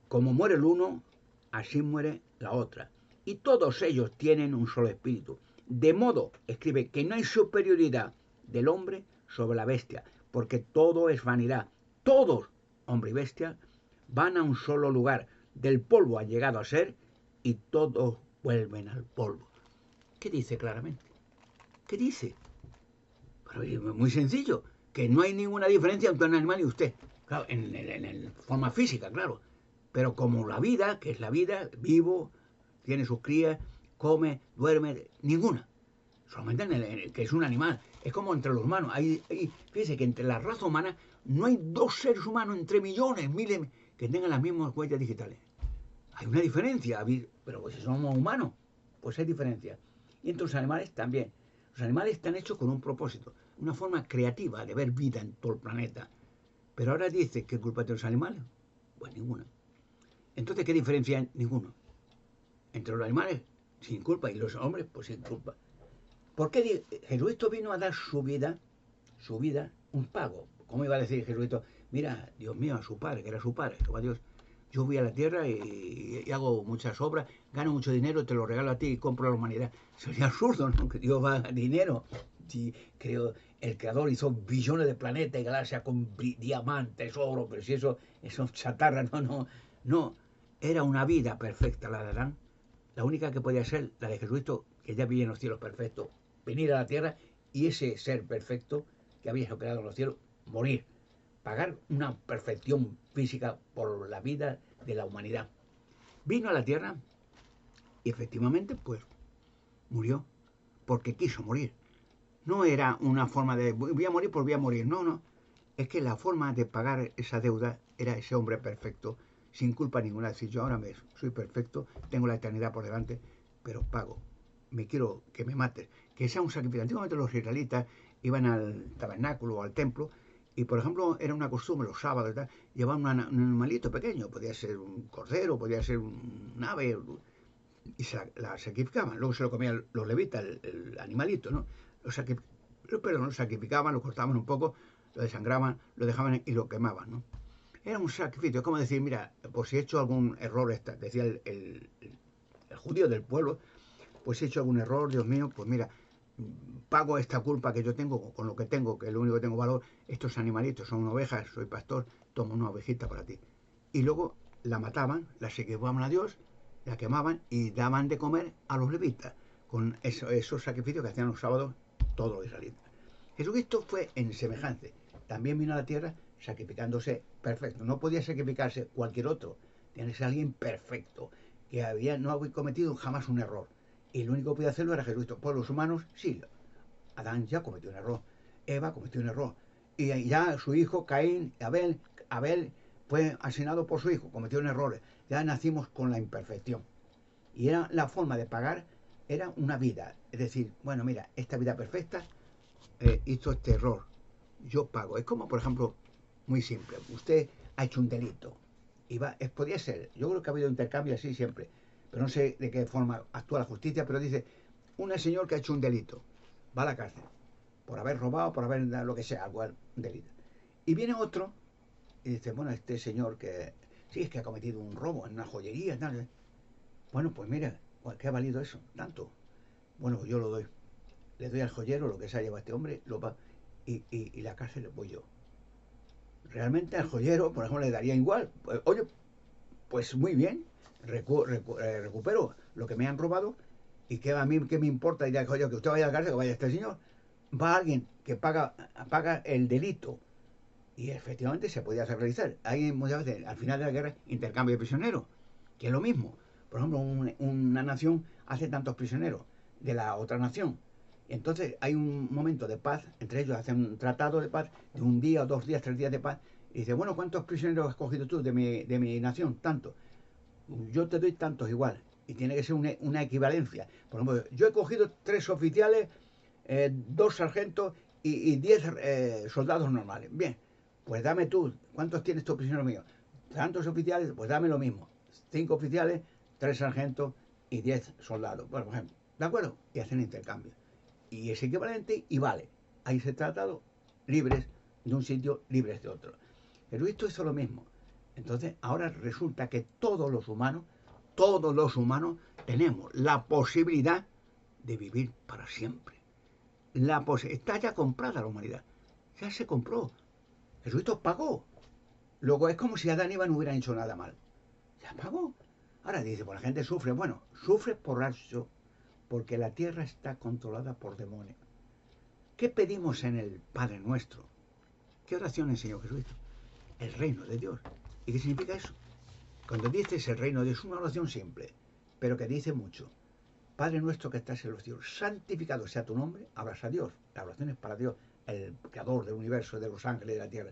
A: como muere el uno, así muere la otra. Y todos ellos tienen un solo espíritu. De modo, escribe, que no hay superioridad del hombre sobre la bestia, porque todo es vanidad. Todos, hombre y bestia, van a un solo lugar. Del polvo han llegado a ser y todos vuelven al polvo. ¿Qué dice claramente? ¿Qué dice? Pero es muy sencillo, que no hay ninguna diferencia entre un animal y usted. Claro, en forma física, claro. Pero como la vida, que es la vida, vivo, tiene sus crías, come, duerme, ninguna. Solamente en el que es un animal. Es como entre los humanos. Fíjese que entre la raza humana no hay dos seres humanos entre millones, miles, que tengan las mismas huellas digitales. Hay una diferencia, pero pues si somos humanos, pues hay diferencia. Y entre los animales también. Los animales están hechos con un propósito, una forma creativa de ver vida en todo el planeta. Pero ahora dice, ¿qué culpa tienen los animales? Pues ninguna. Entonces, ¿qué diferencia hay? Ninguno. Entre los animales, sin culpa, y los hombres, pues sin culpa. ¿Por qué Jesucristo vino a dar su vida, un pago? ¿Cómo iba a decir Jesucristo? Mira, Dios mío, a su padre, que era su padre, Jehová Dios. Yo voy a la tierra y hago muchas obras, gano mucho dinero, te lo regalo a ti y compro a la humanidad. Sería absurdo, ¿no? Que Dios va a dinero. Si el creador hizo billones de planetas y galaxias con diamantes, oro, pero si eso chatarra, no. Era una vida perfecta la de Adán. La única que podía ser la de Jesucristo, que ya vivía en los cielos perfectos, venir a la tierra y ese ser perfecto que había creado en los cielos, morir. Pagar una perfección física por la vida de la humanidad. Vino a la tierra y efectivamente, pues, murió porque quiso morir. No era una forma de voy a morir, pues voy a morir. No, no. Es que la forma de pagar esa deuda era ese hombre perfecto, sin culpa ninguna. Decir, yo ahora soy perfecto, tengo la eternidad por delante, pero pago. Me quiero que me mates. Que sea un sacrificio. Antiguamente los israelitas iban al tabernáculo o al templo y, por ejemplo, era una costumbre los sábados, ¿verdad? Llevaban un animalito pequeño. Podía ser un cordero, podía ser un ave, y la sacrificaban. Luego se lo comían los levitas, el animalito, ¿no? Lo sacrificaban, lo cortaban un poco, lo desangraban, lo dejaban y lo quemaban, ¿no? Era un sacrificio, es como decir, mira, por si he hecho algún error, decía el judío del pueblo, pues si he hecho algún error, Dios mío, pues mira, pago esta culpa que yo tengo con lo que tengo, que es lo único que tengo valor, estos animalitos son ovejas, soy pastor, tomo una ovejita para ti. Y luego la mataban, la sacrificaban a Dios, la quemaban y daban de comer a los levitas, con esos sacrificios que hacían los sábados todos los israelitas. Jesucristo fue en semejante. También vino a la tierra sacrificándose perfecto. No podía sacrificarse cualquier otro. Tiene que ser alguien perfecto, que no había cometido jamás un error. Y lo único que podía hacerlo era Jesucristo. Por los humanos, sí. Adán ya cometió un error. Eva cometió un error. Y ya su hijo, Caín, Abel fue asesinado por su hijo, cometió un error. Ya nacimos con la imperfección. Y era la forma de pagar, era una vida. Es decir, bueno, mira, esta vida perfecta hizo este error. Yo pago. Es como, por ejemplo, muy simple. Usted ha hecho un delito. Podría ser. Yo creo que ha habido intercambio así siempre. Pero no sé de qué forma actúa la justicia, pero dice, un señor que ha hecho un delito. Va a la cárcel. Por haber robado, por haber lo que sea, algo, un delito. Y viene otro y dice, bueno, este señor que sí es que ha cometido un robo en una joyería. Tal. Bueno, pues mira, ¿qué ha valido eso? Tanto. Bueno, pues yo lo doy. Le doy al joyero lo que se ha llevado este hombre y la cárcel le voy yo. Realmente al joyero, por ejemplo, le daría igual. Pues, oye, pues muy bien, recupero lo que me han robado y que a mí qué me importa ir al joyero, que usted vaya a la cárcel, que vaya este señor. Va alguien que paga el delito y efectivamente se podía realizar. Hay muchas veces, al final de la guerra, intercambio de prisioneros, que es lo mismo. Por ejemplo, una nación hace tantos prisioneros de la otra nación. Y entonces hay un momento de paz, entre ellos hacen un tratado de paz de un día, 2 días, 3 días de paz. Y dice, bueno, ¿cuántos prisioneros has cogido tú de mi nación? Tanto. Yo te doy tantos igual. Y tiene que ser una equivalencia. Por ejemplo, yo he cogido 3 oficiales, 2 sargentos y 10 soldados normales. Bien, pues dame tú, ¿cuántos tienes tú prisioneros míos? Tantos oficiales, pues dame lo mismo. 5 oficiales, 3 sargentos y 10 soldados, por ejemplo. ¿De acuerdo? Y hacen intercambio. Y es equivalente y vale. Ahí se trata libres de un sitio, libres de otro. Pero esto hizo lo mismo. Entonces, ahora resulta que todos los humanos, tenemos la posibilidad de vivir para siempre. Está ya comprada la humanidad. Ya se compró. Jesucristo pagó. Luego es como si Adán y Eva no hubieran hecho nada mal. Ya pagó. Ahora dice, pues la gente sufre. Bueno, sufre por eso, porque la tierra está controlada por demonios. ¿Qué pedimos en el Padre Nuestro? ¿Qué oración enseñó Jesucristo? El reino de Dios. ¿Y qué significa eso? Cuando dices el reino de Dios, es una oración simple, pero que dice mucho. Padre nuestro que estás en los cielos, santificado sea tu nombre, hablas a Dios. La oración es para Dios, el creador del universo, de los ángeles, de la tierra.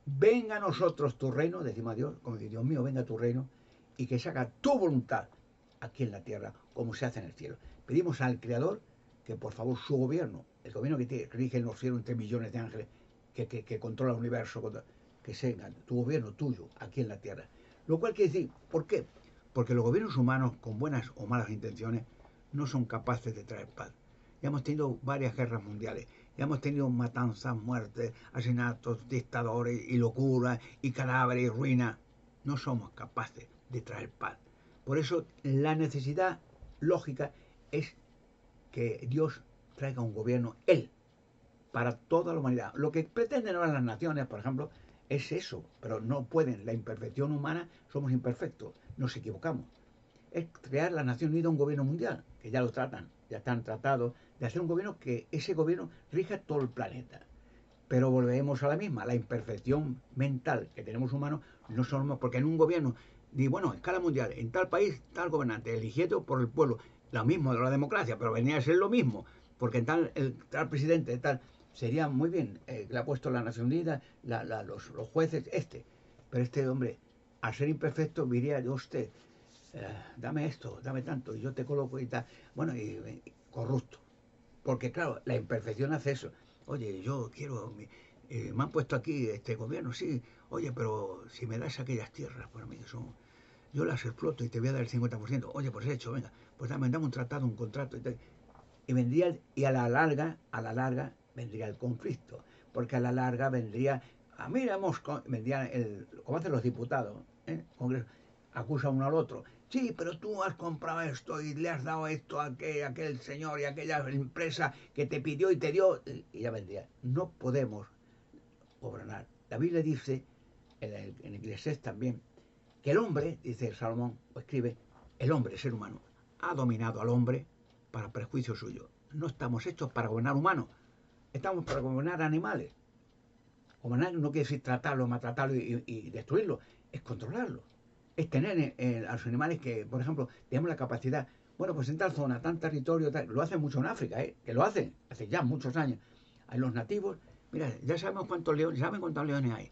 A: Venga a nosotros tu reino, decimos a Dios, como dice, Dios mío, venga a tu reino, y que se haga tu voluntad aquí en la tierra, como se hace en el cielo. Pedimos al Creador que por favor su gobierno, el gobierno que rige en los cielos entre millones de ángeles, que controla el universo, que sea tu gobierno tuyo aquí en la tierra. Lo cual quiere decir, ¿por qué? Porque los gobiernos humanos, con buenas o malas intenciones, no son capaces de traer paz. Ya hemos tenido varias guerras mundiales, ya hemos tenido matanzas, muertes, asesinatos, dictadores y locuras y cadáveres y ruinas. No somos capaces de traer paz. Por eso la necesidad lógica es que Dios traiga un gobierno, Él, para toda la humanidad. Lo que pretenden ahora las naciones, por ejemplo, es eso, pero no pueden. La imperfección humana, somos imperfectos, nos equivocamos. Es crear la Nación Unida un gobierno mundial, que ya lo tratan, ya están tratados de hacer un gobierno que ese gobierno rija todo el planeta. Pero volvemos a la misma, la imperfección mental que tenemos humanos no somos, porque en un gobierno Y bueno, a escala mundial, en tal país, tal gobernante, eligido por el pueblo, lo mismo de la democracia, pero venía a ser lo mismo, porque en tal, el tal presidente, tal, sería muy bien, le ha puesto la Nación Unida, los jueces, pero este hombre, al ser imperfecto, diría yo, usted, dame esto, dame tanto, y yo te coloco y tal, bueno, y corrupto, porque claro, la imperfección hace eso. Oye, yo quiero, me han puesto aquí este gobierno, sí, oye, pero si me das aquellas tierras para mí, son, yo las exploto y te voy a dar el 50%. Oye, pues hecho, venga, pues dame un tratado, un contrato. Y vendría, y a la larga, vendría el conflicto. Porque a la larga vendría, mira, vendría como hacen los diputados, Congreso, acusa uno al otro. Sí, pero tú has comprado esto y le has dado esto a aquel señor y a aquella empresa que te pidió y te dio. Y ya vendría. No podemos gobernar. La Biblia dice, en Eclesiastés también, que el hombre, dice Salomón, o escribe, el hombre, el ser humano, ha dominado al hombre para prejuicio suyo. No estamos hechos para gobernar humanos, estamos para gobernar animales. Gobernar no quiere decir tratarlo, maltratarlo y destruirlo, es controlarlo. Es tener a los animales que, por ejemplo, tenemos la capacidad, bueno, pues en tal zona, tal territorio, tal, lo hacen mucho en África, que lo hacen, hace ya muchos años. Hay los nativos, mira, ya sabemos cuántos leones, saben cuántos leones hay.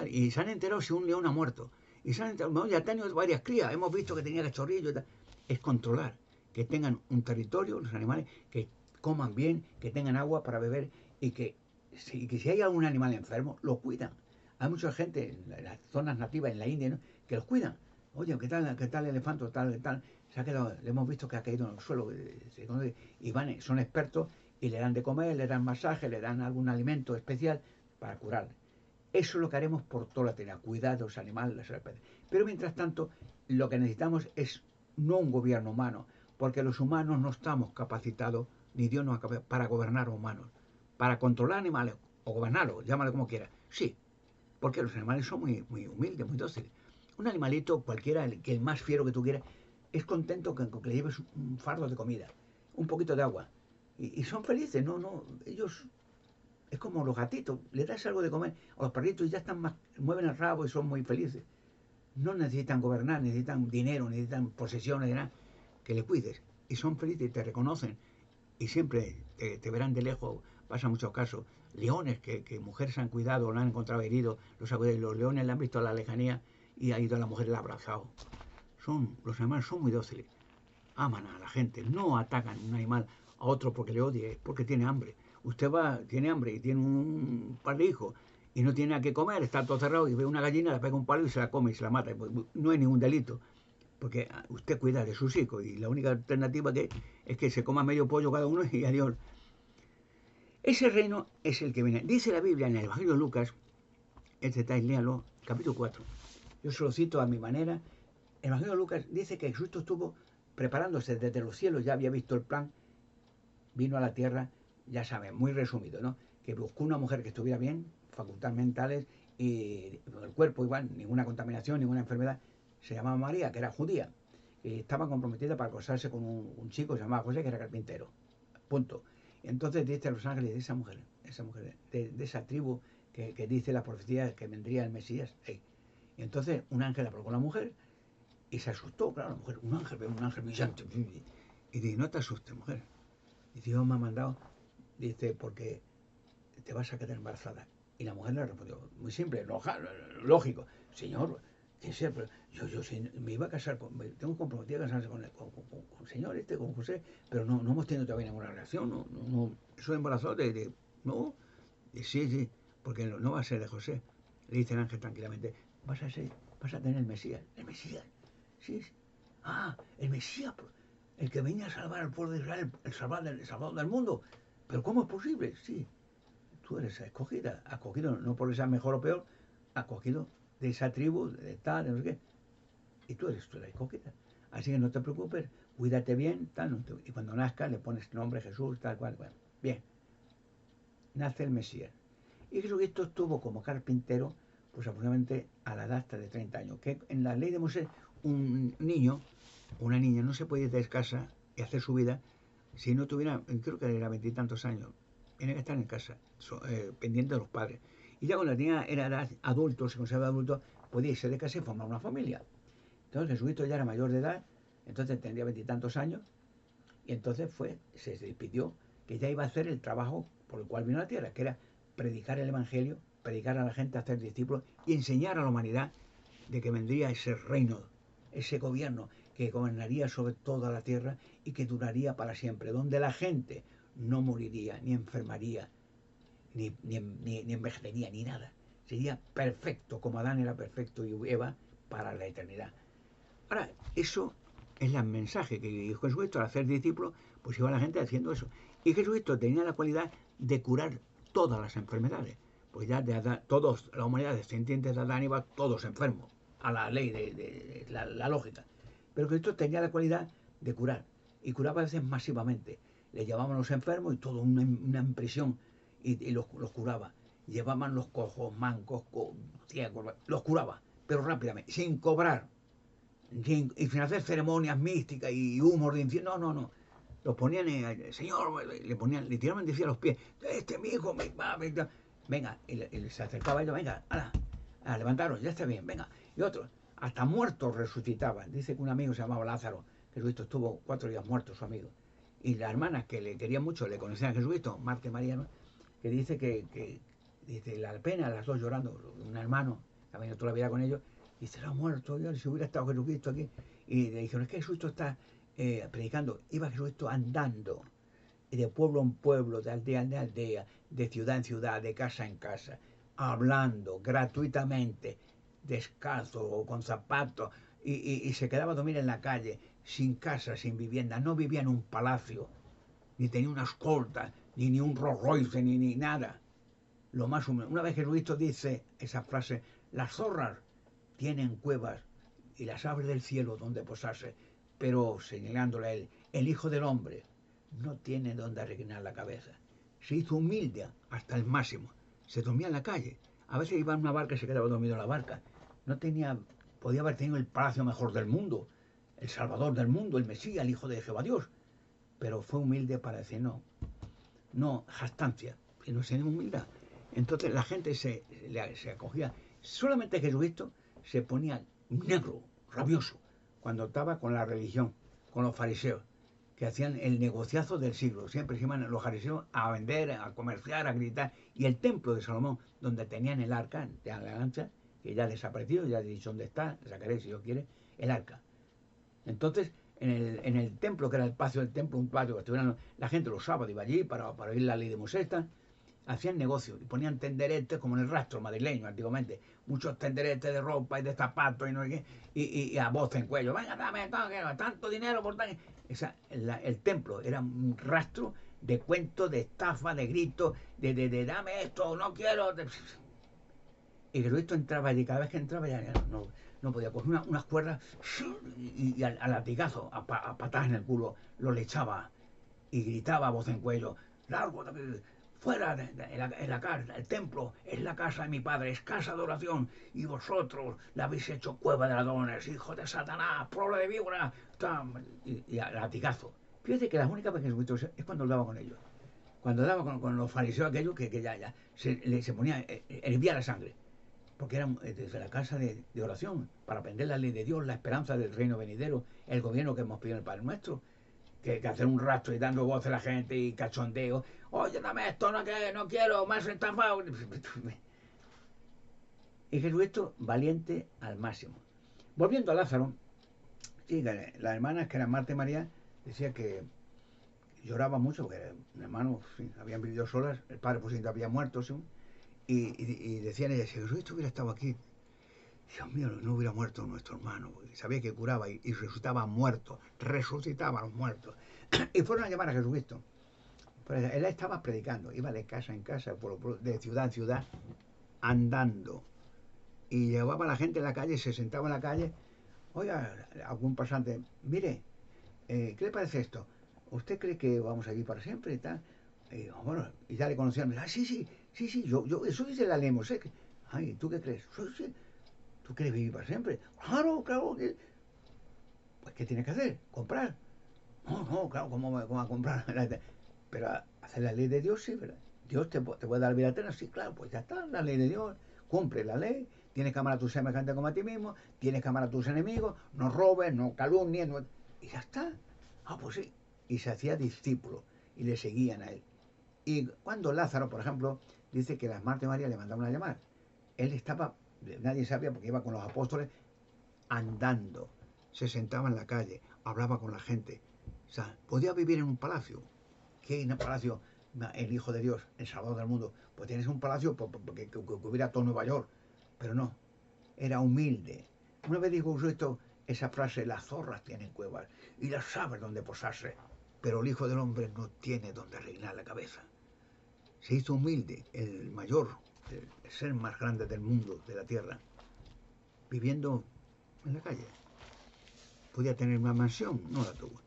A: Y se han enterado si un león ha muerto. Y se han enterado, bueno, ya han tenido varias crías, hemos visto que tenía cachorrillos y tal. Es controlar, que tengan un territorio, los animales, que coman bien, que tengan agua para beber y que si hay algún animal enfermo, lo cuidan. Hay mucha gente en las zonas nativas, en la India, ¿no?, que los cuidan. Oye, qué tal el elefante? Tal. Se ha quedado, le hemos visto que ha caído en el suelo. Y van, son expertos y le dan de comer, le dan masaje, le dan algún alimento especial para curarle. Eso es lo que haremos por toda la eternidad, cuidar de los animales, las especies. Pero mientras tanto, lo que necesitamos es no un gobierno humano, porque los humanos no estamos capacitados, ni Dios nos ha capacitado para gobernar humanos, para controlar animales o gobernarlos, llámalo como quiera. Sí, porque los animales son muy humildes, muy dóciles. Un animalito cualquiera, el más fiero que tú quieras, es contento que le lleves un fardo de comida, un poquito de agua. Y son felices, ellos es como los gatitos, le das algo de comer a los perritos y ya están más, mueven el rabo y son muy felices. No necesitan gobernar, necesitan dinero, necesitan posesiones, nada, que le cuides. Y son felices y te reconocen. Y siempre te verán de lejos. Pasa muchos casos. Leones que mujeres han cuidado, lo han encontrado herido, los leones le han visto a la lejanía y ha ido a la mujer y la ha abrazado. Los animales son muy dóciles. Aman a la gente, no atacan un animal a otro porque le odie, es porque tiene hambre. Usted tiene hambre y tiene un par de hijos y no tiene nada que comer, está todo cerrado y ve una gallina, le pega un palo y se la come y se la mata. Pues no hay ningún delito, porque usted cuida de sus hijos y la única alternativa que es que se coma medio pollo cada uno y adiós. Ese reino es el que viene. Dice la Biblia en el Evangelio de Lucas, léalo, capítulo 4. Yo se lo cito a mi manera. El Evangelio de Lucas dice que Jesús estuvo preparándose desde los cielos, ya había visto el plan, vino a la tierra, ya saben, muy resumido, ¿no? Que buscó una mujer que estuviera bien, facultades mentales y el cuerpo igual, ninguna contaminación, ninguna enfermedad. Se llamaba María, que era judía, y estaba comprometida para casarse con un chico que se llamaba José, que era carpintero. Punto. Entonces dice a los ángeles de esa mujer, de esa tribu que dice la profecía que vendría el Mesías. Y entonces un ángel habló con la mujer y se asustó, claro, la mujer, un ángel brillante. Y dice, no te asustes, mujer. Y Dios me ha mandado, dice, porque te vas a quedar embarazada. Y la mujer le respondió, muy simple, lógico, señor, que sea, pero yo me iba a casar, tengo comprometido a casarse con el señor con José, pero no hemos tenido todavía ninguna relación, soy embarazado no, y sí, porque no va a ser de José. Le dice el ángel tranquilamente, vas a tener el Mesías, sí, el Mesías, el que venía a salvar al pueblo de Israel, el salvador del mundo. Pero ¿cómo es posible? Sí, tú eres escogida, acogido, no porque seas mejor o peor, acogido de esa tribu, de tal, de no sé qué. Y tú eres la escogida. Así que no te preocupes, cuídate bien, tal, y cuando nazca le pones nombre Jesús, tal cual. Bueno, bien, nace el Mesías. Y Jesucristo estuvo como carpintero, pues aproximadamente a la edad hasta de 30 años. Que en la ley de Moisés, un niño o una niña no se puede ir de casa y hacer su vida si no tuviera, creo que era 20 y tantos años. Tiene que estar en casa, pendiente de los padres. Y ya cuando era edad adulto, se conserva adulto, podía irse de casa y formar una familia. Entonces Jesucristo ya era mayor de edad, entonces tendría 20 y tantos años, y entonces se despidió que ya iba a hacer el trabajo por el cual vino a la tierra, que era predicar el Evangelio, predicar a la gente, hacer discípulos y enseñar a la humanidad de que vendría ese reino, ese gobierno que gobernaría sobre toda la tierra y que duraría para siempre, donde la gente no moriría, ni enfermaría, ni envejecería, ni nada. Sería perfecto, como Adán era perfecto y Eva para la eternidad. Ahora, eso es el mensaje que Jesucristo al hacer discípulos, pues iba la gente haciendo eso. Y Jesucristo tenía la cualidad de curar todas las enfermedades. Pues ya de Adán, todos, la humanidad descendiente de Adán iba todos enfermos, a la ley de la lógica. Pero Cristo tenía la cualidad de curar. Y curaba a veces masivamente. Le llevaban los enfermos y todo una impresión y los curaba. Llevaban los cojos, mancos, ciegos, los curaba, pero rápidamente, sin cobrar y sin hacer ceremonias místicas y humor de infierno. No, no, no. Los ponían, Señor, le tiraban de a los pies. Mi hijo, venga, y se acercaba a ellos, venga, levantaros, ya está bien, venga. Y otros, hasta muertos resucitaban. Dice que un amigo se llamaba Lázaro, Jesucristo estuvo 4 días muerto, su amigo. Y las hermanas que le querían mucho, le conocían a Jesucristo, Marta y María, ¿no? Que dice que dice, la pena, las dos llorando, un hermano, también toda la vida con ellos, dice, era muerto, ya, si hubiera estado Jesucristo aquí. Y le dijeron, es que Jesucristo está predicando. Iba Jesucristo andando de pueblo en pueblo, de aldea en aldea, de ciudad en ciudad, de casa en casa, hablando gratuitamente, descalzo o con zapatos, y se quedaba a dormir en la calle, sin casa, sin vivienda. No vivía en un palacio, ni tenía una escolta, ni un Rolls Royce, ni nada. Lo más humilde. Una vez Jesucristo dice esa frase, las zorras tienen cuevas y las aves del cielo donde posarse, pero señalándole a él, el Hijo del Hombre no tiene donde reclinar la cabeza. Se hizo humilde hasta el máximo. Se dormía en la calle. A veces iba en una barca y se quedaba dormido en la barca. No tenía, podía haber tenido el palacio mejor del mundo, el Salvador del mundo, el Mesías, el Hijo de Jehová Dios. Pero fue humilde para decir no jactancia, sino sin humildad. Entonces la gente se acogía. Solamente Jesucristo se ponía negro, rabioso, cuando estaba con la religión, con los fariseos, que hacían el negociazo del siglo. Siempre se iban los fariseos a vender, a comerciar, a gritar. Y el templo de Salomón, donde tenían el arca de alianza, que ya desapareció, ya he dicho dónde está, le sacaré si yo quiere, el arca. Entonces, en el templo, que era el patio del templo, un patio que estuvieran, la gente los sábados iba allí para oír la ley de Moisés, hacían negocio y ponían tenderetes como en el rastro madrileño antiguamente, muchos tenderetes de ropa y de zapatos y no sé qué, y a voz en cuello, venga, dame tanto dinero por tan... el templo era un rastro de cuentos, de estafa, de gritos, de dame esto, no quiero. Y Jesucristo entraba allí, cada vez que entraba ya no podía coger unas cuerdas y al latigazo, a patadas en el culo, lo le echaba y gritaba a voz en cuello, largo, fuera en la casa, el templo es la casa de mi padre, es casa de oración, y vosotros la habéis hecho cueva de ladrones, hijo de Satanás, prole de víbora, y a latigazo. Fíjate que las únicas veces que Jesucristo es cuando daba con ellos. Cuando daba con los fariseos aquellos que ya se ponía, hervía la sangre, porque eran desde la casa de oración, para aprender la ley de Dios, la esperanza del reino venidero, el gobierno que hemos pedido en el Padre Nuestro, que hacer un rastro y dando voz a la gente y cachondeo, oye, dame esto, no quiero, más estafado. Y Jesucristo valiente al máximo. Volviendo a Lázaro, sí, las hermanas que eran Marta y María, decía que lloraba mucho, porque un hermano, sí, habían vivido solas, el padre por cierto había muerto, ¿sí? Y decían ellas, si Jesucristo hubiera estado aquí, Dios mío, no hubiera muerto nuestro hermano. Sabía que curaba y resucitaba muertos, resucitaba a los muertos. Y fueron a llamar a Jesucristo. Pero él estaba predicando, iba de casa en casa, de ciudad en ciudad, andando. Y llevaba a la gente en la calle, se sentaba en la calle. Oiga, algún pasante, mire, ¿qué le parece esto? ¿Usted cree que vamos a ir para siempre y tal? Bueno, y ya le conocían. Sí, yo, eso dice la ley Mosé. Ay, ¿tú qué crees? Sí. ¿Tú quieres vivir para siempre? Claro. Pues, ¿qué tienes que hacer? ¿Comprar? No, claro, ¿cómo va a comprar? Pero hacer la ley de Dios, sí, ¿verdad? Dios te puede dar vida eterna, sí, claro, pues ya está, la ley de Dios. Cumple la ley, tienes que amar a tus semejantes como a ti mismo, tienes que amar a tus enemigos, no robes, no calumnies, no... y ya está. Ah, pues sí. Y se hacía discípulo y le seguían a él. Y cuando Lázaro, por ejemplo, dice que las Marta y María le mandaron a llamar, él estaba, nadie sabía porque iba con los apóstoles andando, se sentaba en la calle, hablaba con la gente. O sea, podía vivir en un palacio. ¿Qué en el palacio? El Hijo de Dios, el Salvador del mundo. Pues tienes un palacio que hubiera todo Nueva York. Pero no, era humilde. Una vez dijo esto, esa frase, las zorras tienen cuevas y las saben dónde posarse, pero el Hijo del Hombre no tiene dónde reinar la cabeza. Se hizo humilde, el mayor, el ser más grande del mundo, de la tierra, viviendo en la calle. Podía tener una mansión, no la tuvo.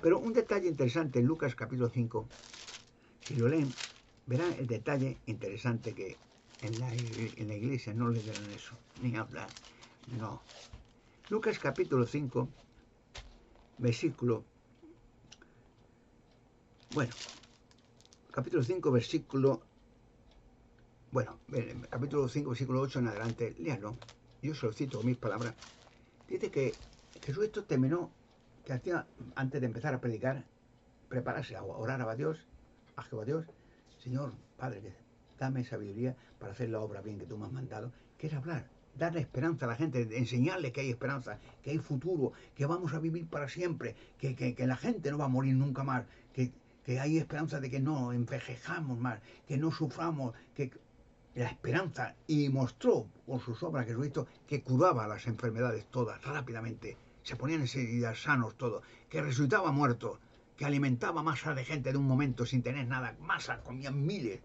A: Pero un detalle interesante en Lucas capítulo 5, si lo leen, verán el detalle interesante que en la iglesia no le dieron eso, ni hablar, no. Lucas capítulo 5, versículo, bueno, capítulo 5, versículo, bueno, capítulo 5, versículo 8 en adelante, léanlo, yo se lo cito con mis palabras. Dice que Jesucristo terminó, que hacía antes de empezar a predicar, prepararse a orar a Dios, a Jehová Dios, Señor, Padre, dame sabiduría para hacer la obra bien que tú me has mandado, que es hablar, darle esperanza a la gente, enseñarle que hay esperanza, que hay futuro, que vamos a vivir para siempre, que la gente no va a morir nunca más, que hay esperanza de que no envejezcamos más, que no suframos, que la esperanza, y mostró con sus obras Jesucristo que curaba las enfermedades todas rápidamente, se ponían enseguida sanos todos, que resucitaba muertos, que alimentaba masas de gente de un momento sin tener nada, masas, comían miles.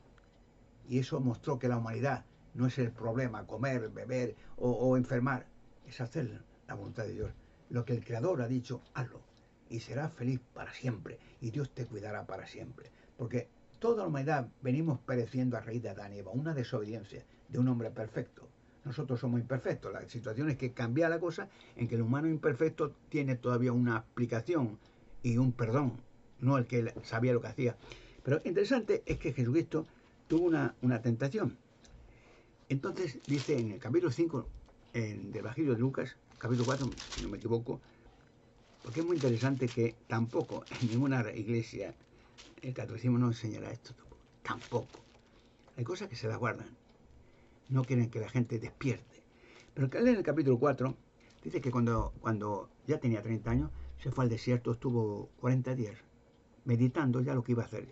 A: Y eso mostró que la humanidad no es el problema, comer, beber o enfermar, es hacer la voluntad de Dios. Lo que el Creador ha dicho, hazlo. Y serás feliz para siempre. Y Dios te cuidará para siempre. Porque toda la humanidad venimos pereciendo a raíz de Adán y Eva, una desobediencia de un hombre perfecto. Nosotros somos imperfectos. La situación es que cambia la cosa en que el humano imperfecto tiene todavía una explicación y un perdón, no el que sabía lo que hacía. Pero interesante es que Jesucristo tuvo una tentación. Entonces dice en el capítulo 5 del Evangelio de Lucas, capítulo 4, si no me equivoco, porque es muy interesante que tampoco en ninguna iglesia el catolicismo no enseñará esto, tampoco. Hay cosas que se las guardan, no quieren que la gente despierte. Pero que en el capítulo 4 dice que cuando ya tenía 30 años, se fue al desierto, estuvo 40 días meditando ya lo que iba a hacer.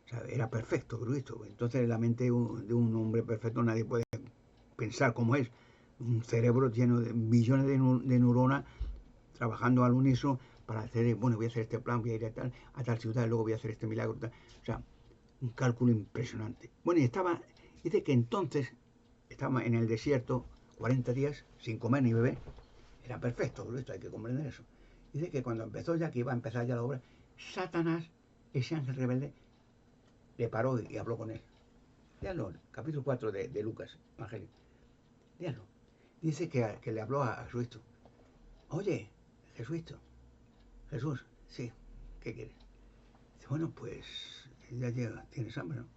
A: O sea, era perfecto, Cristo. Entonces la mente de un hombre perfecto nadie puede pensar cómo es. Un cerebro lleno de millones de neuronas trabajando al unísono para hacer, bueno, voy a hacer este plan, voy a ir a tal ciudad, luego voy a hacer este milagro. Tal. O sea, un cálculo impresionante. Bueno, y dice que entonces estaba en el desierto 40 días sin comer ni beber. Era perfecto, Cristo, hay que comprender eso. Dice que cuando empezó ya, que iba a empezar ya la obra, Satanás, ese ángel rebelde, le paró y habló con él. Léalo, capítulo 4 de Lucas, Evangelio. Léalo. Dice que le habló a Jesucristo. Oye, Jesucristo, Jesús, sí, ¿qué quieres? Dice, bueno, pues ya llega, tienes hambre, ¿no?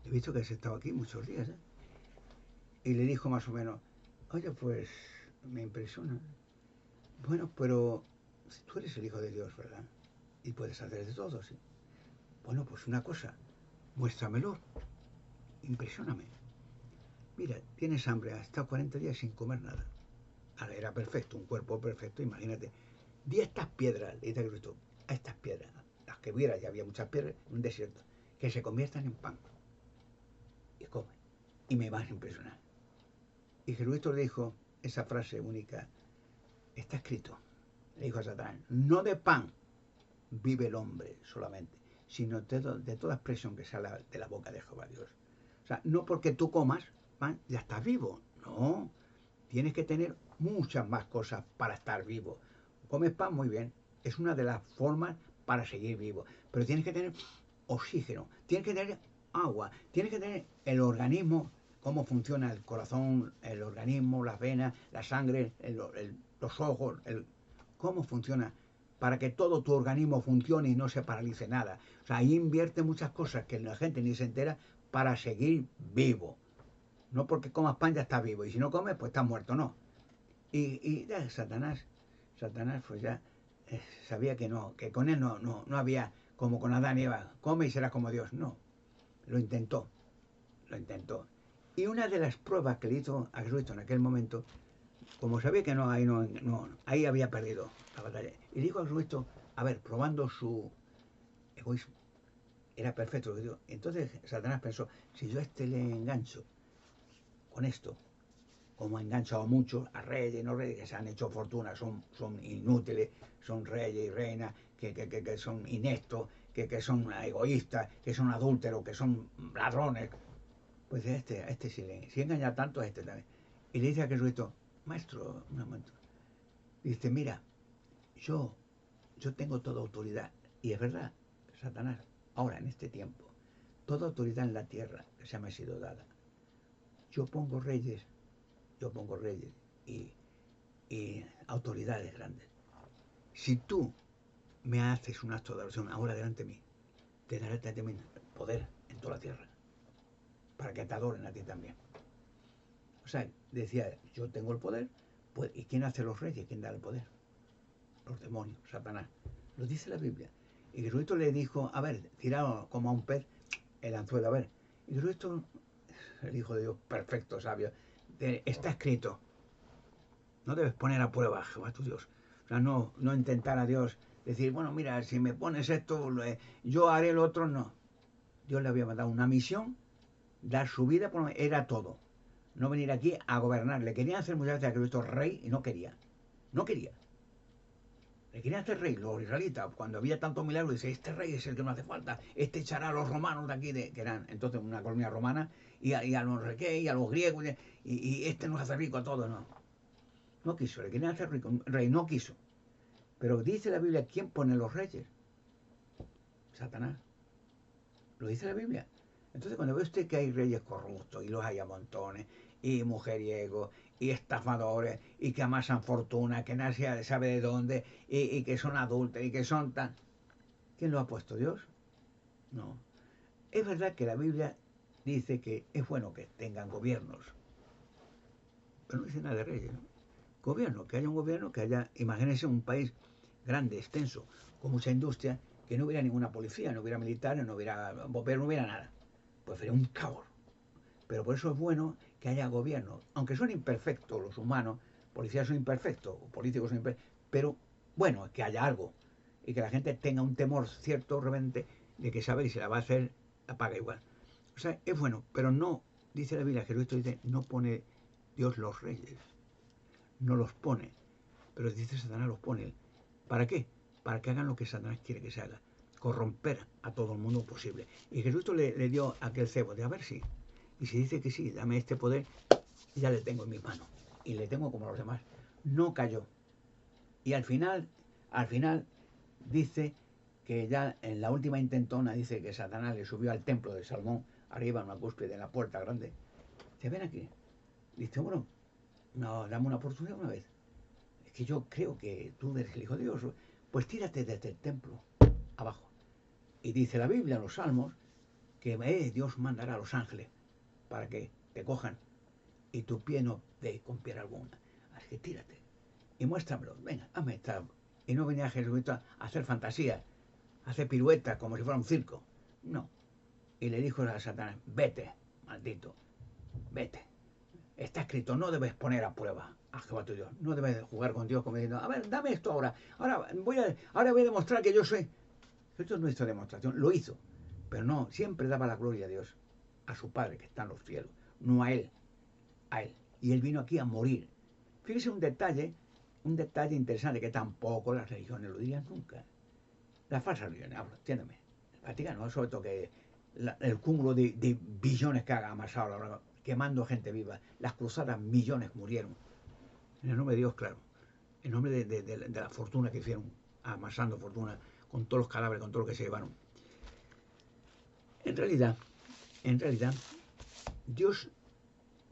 A: He visto que has estado aquí muchos días, ¿eh? Y le dijo más o menos, oye, pues me impresiona. Bueno, pero tú eres el Hijo de Dios, ¿verdad? Y puedes hacer de todo, ¿sí? Bueno, pues una cosa, muéstramelo, impresióname. Mira, tienes hambre, has estado 40 días sin comer nada. Ahora, era perfecto, un cuerpo perfecto, imagínate. Di a estas piedras, le dice Cristo, a estas piedras, las que hubiera, ya había muchas piedras, en un desierto, que se conviertan en pan. Y come. Y me vas a impresionar. Y Jesucristo le dijo esa frase única, está escrito, le dijo a Satanás, no de pan vive el hombre solamente, sino de toda expresión que sale de la boca de Jehová Dios. O sea, no porque tú comas pan, ya estás vivo. No, tienes que tener muchas más cosas para estar vivo. Comes pan, muy bien, es una de las formas para seguir vivo, pero tienes que tener oxígeno, tienes que tener agua, tienes que tener el organismo, cómo funciona el corazón, el organismo, las venas, la sangre, los ojos, cómo funciona para que todo tu organismo funcione y no se paralice nada. O sea, ahí invierte muchas cosas que la gente ni se entera para seguir vivo. No porque comas pan ya estás vivo, y si no comes, pues estás muerto, no. Y ya, Satanás pues ya sabía que no, que con él no había como con Adán y Eva, come y serás como Dios. No, lo intentó, lo intentó. Y una de las pruebas que le hizo a Jesucristo en aquel momento, como sabía que ahí había perdido la batalla, y dijo a Jesucristo, a ver, probando su egoísmo, era perfecto lo que digo. Entonces Satanás pensó, si yo a este le engancho con esto, como ha enganchado a muchos, a reyes, no reyes, que se han hecho fortuna, son inútiles, son reyes y reinas, que son ineptos, que son egoístas, que son adúlteros, que son ladrones. Pues a este si engaña tanto, a este también. Y le dice a Jesucristo, maestro, un momento, dice, mira, yo, yo tengo toda autoridad. Y es verdad, Satanás, ahora en este tiempo, toda autoridad en la tierra que se me ha sido dada. Yo pongo reyes, yo pongo reyes y, y autoridades grandes. Si tú me haces un acto de adoración ahora delante de mí, te daré también poder en toda la tierra, para que te adoren a ti también. O sea, decía, yo tengo el poder, pues, ¿y quién hace los reyes? ¿Quién da el poder? Los demonios, Satanás. Lo dice la Biblia. Y Jesucristo le dijo, a ver, tirado como a un pez el anzuelo, a ver. Y Jesucristo, el Hijo de Dios, perfecto, sabio, está escrito. No debes poner a prueba a Jehová tu Dios. O sea, no intentar a Dios decir, bueno, mira, si me pones esto, yo haré lo otro. No. Dios le había mandado una misión, dar su vida, era todo. No venir aquí a gobernar. Le querían hacer muchas veces a Cristo rey y no quería. No quería. Le querían hacer rey, los israelitas. Cuando había tantos milagros, dice, este rey es el que no hace falta. Este echará a los romanos de aquí, que eran entonces una colonia romana, y a los y a los griegos, y este nos hace rico a todos. No. No quiso, le querían hacer rico. Rey no quiso. Pero dice la Biblia, ¿quién pone los reyes? Satanás. Lo dice la Biblia. Entonces, cuando ve usted que hay reyes corruptos, y los hay a montones, y mujeriegos, y estafadores, y que amasan fortuna, que nadie sabe de dónde, y que son adultos, y que son tan... ¿Quién lo ha puesto? ¿Dios? No. Es verdad que la Biblia dice que es bueno que tengan gobiernos, pero no dice nada de reyes, ¿no? Gobierno, que haya un gobierno, que haya, imagínense un país grande, extenso, con mucha industria, que no hubiera ninguna policía, no hubiera militares, no hubiera bomberos, no hubiera nada. Pues sería un caos. Pero por eso es bueno que haya gobierno, aunque son imperfectos los humanos, policías son imperfectos, políticos son imperfectos, pero bueno, que haya algo y que la gente tenga un temor cierto realmente de que sabe que si la va a hacer, la paga igual. O sea, es bueno, pero no, dice la Biblia, Jesucristo dice, no pone Dios los reyes, no los pone, pero dice Satanás los pone. ¿Para qué? Para que hagan lo que Satanás quiere que se haga, corromper a todo el mundo posible. Y Jesucristo le dio aquel cebo de a ver si. Y si dice que sí, dame este poder, ya le tengo en mis manos. Y le tengo como a los demás. No cayó. Y al final dice que ya en la última intentona, dice que Satanás le subió al templo de Salomón, arriba en una cúspide de la puerta grande. Dice, ven aquí. Dice, bueno, no, dame una oportunidad una vez. Es que yo creo que tú eres el Hijo de Dios. Pues tírate desde el templo abajo. Y dice la Biblia, los Salmos, que Dios mandará a los ángeles para que te cojan y tu pie no dé con piedra alguna. Así que tírate y muéstramelo. Venga, hazme esta. Y no venía Jesucristo a hacer fantasías, a hacer piruetas como si fuera un circo. No. Y le dijo a Satanás, vete, maldito, vete. Está escrito, no debes poner a prueba a Jehová tu Dios. No debes jugar con Dios como diciendo, a ver, dame esto ahora. Ahora voy a demostrar que yo soy. Esto no hizo demostración, lo hizo. Pero no, siempre daba la gloria a Dios, a su Padre que está en los cielos, no a él, a él. Y él vino aquí a morir. Fíjese un detalle interesante que tampoco las religiones lo dirían nunca. Las falsas religiones, hablo, entiéndeme. El Vaticano, sobre todo que el cúmulo de billones que ha amasado ahora, quemando gente viva. Las cruzadas, millones murieron. En el nombre de Dios, claro. En nombre de la fortuna que hicieron, amasando fortuna, con todos los cadáveres, con todo lo que se llevaron. En realidad, Dios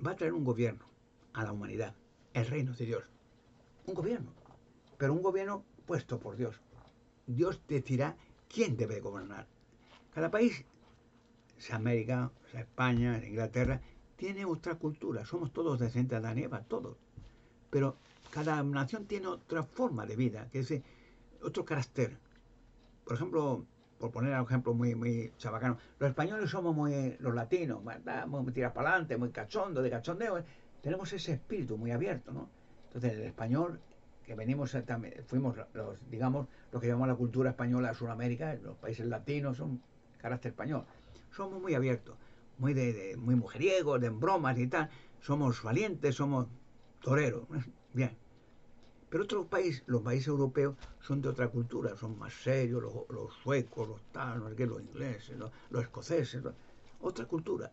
A: va a traer un gobierno a la humanidad, el reino de Dios. Un gobierno, pero un gobierno puesto por Dios. Dios decidirá quién debe gobernar. Cada país, sea América, sea España, sea Inglaterra, tiene otra cultura. Somos todos descendientes de Adán y Eva, todos. Pero cada nación tiene otra forma de vida, que es otro carácter. Por ejemplo, por poner un ejemplo muy chabacano, los españoles somos muy, los latinos, muy tiras para adelante, muy cachondo, de cachondeo. Tenemos ese espíritu muy abierto, ¿no? Entonces, el español, que venimos, fuimos digamos, lo que llamamos la cultura española de Sudamérica, los países latinos son carácter español. Somos muy abiertos, muy mujeriegos, de bromas y tal. Somos valientes, somos toreros. Bien. Pero otros países, los países europeos, son de otra cultura, son más serios, los suecos, los tal, no sé qué, los ingleses, los escoceses, otra cultura.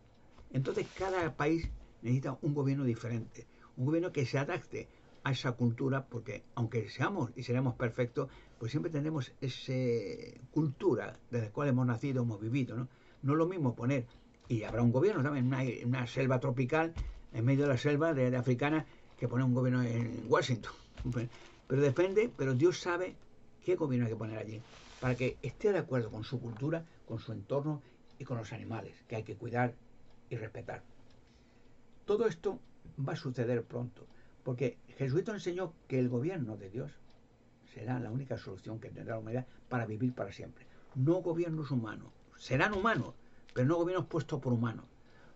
A: Entonces cada país necesita un gobierno diferente, un gobierno que se adapte a esa cultura, porque aunque seamos y seremos perfectos, pues siempre tenemos esa cultura de la cual hemos nacido, hemos vivido, ¿no? No es lo mismo poner, y habrá un gobierno también en una selva tropical, en medio de la selva de africana, que poner un gobierno en Washington. Pero depende, pero Dios sabe qué gobierno hay que poner allí, para que esté de acuerdo con su cultura, con su entorno y con los animales, que hay que cuidar y respetar. Todo esto va a suceder pronto, porque Jesucristo enseñó que el gobierno de Dios será la única solución que tendrá la humanidad para vivir para siempre. No gobiernos humanos, serán humanos, pero no gobiernos puestos por humanos.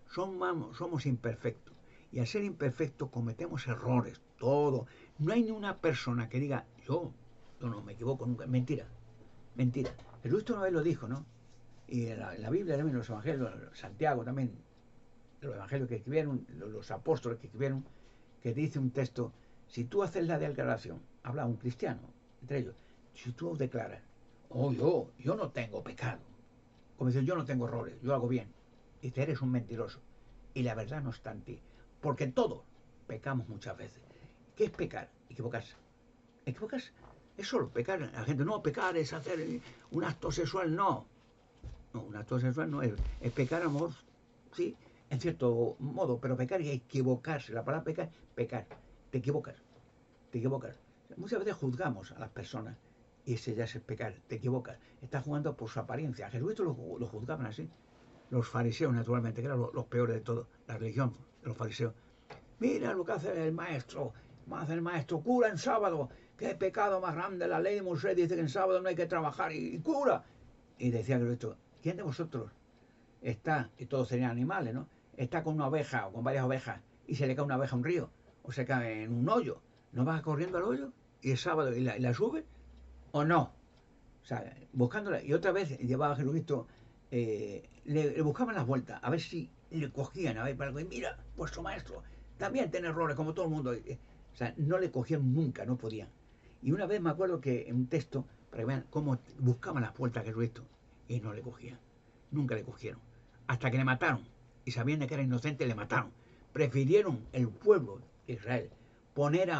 A: Somos imperfectos, y al ser imperfectos cometemos errores, todo. No hay ni una persona que diga, yo no me equivoco nunca. Mentira, mentira. Jesucristo una vez lo dijo, ¿no? Y en la Biblia también, los evangelios, Santiago también, los evangelios que escribieron, los apóstoles que escribieron, que dice un texto, si tú haces la declaración, habla un cristiano, entre ellos, si tú declaras, oh, yo no tengo pecado, como dice, yo no tengo errores, yo hago bien, y dice, eres un mentiroso, y la verdad no está en ti, porque todos pecamos muchas veces. ¿Qué es pecar? Equivocarse. Equivocarse es solo pecar. La gente, no, pecar es hacer un acto sexual, no. No, un acto sexual no es pecar, amor, sí, en cierto modo, pero pecar y equivocarse. La palabra pecar, pecar. Te equivocas, te equivocas. Muchas veces juzgamos a las personas y ese ya es el pecar, te equivocas. Estás jugando por su apariencia. A Jesucristo lo juzgaban así. Los fariseos, naturalmente, que eran los peores de todo, la religión de los fariseos. Mira lo que hace el maestro, hace el maestro, cura en sábado. Qué pecado más grande, la ley de Moisés dice que en sábado no hay que trabajar y cura. Y decía Cristo, ¿quién de vosotros está, y todos serían animales, ¿no? Está con una oveja o con varias ovejas y se le cae una oveja a un río o se cae en un hoyo? ¿No vas corriendo al hoyo y es sábado y la sube o no? O sea, buscándola. Y otra vez llevaba a Jesucristo, le buscaban las vueltas, a ver si le cogían, a ver, para que, mira, vuestro maestro también tiene errores, como todo el mundo. O sea, no le cogían nunca, no podían. Y una vez me acuerdo que en un texto, para que vean cómo buscaban las vueltas a Jesucristo, y no le cogían. Nunca le cogieron. Hasta que le mataron. Y sabiendo que era inocente, le mataron. Prefirieron el pueblo de Israel poner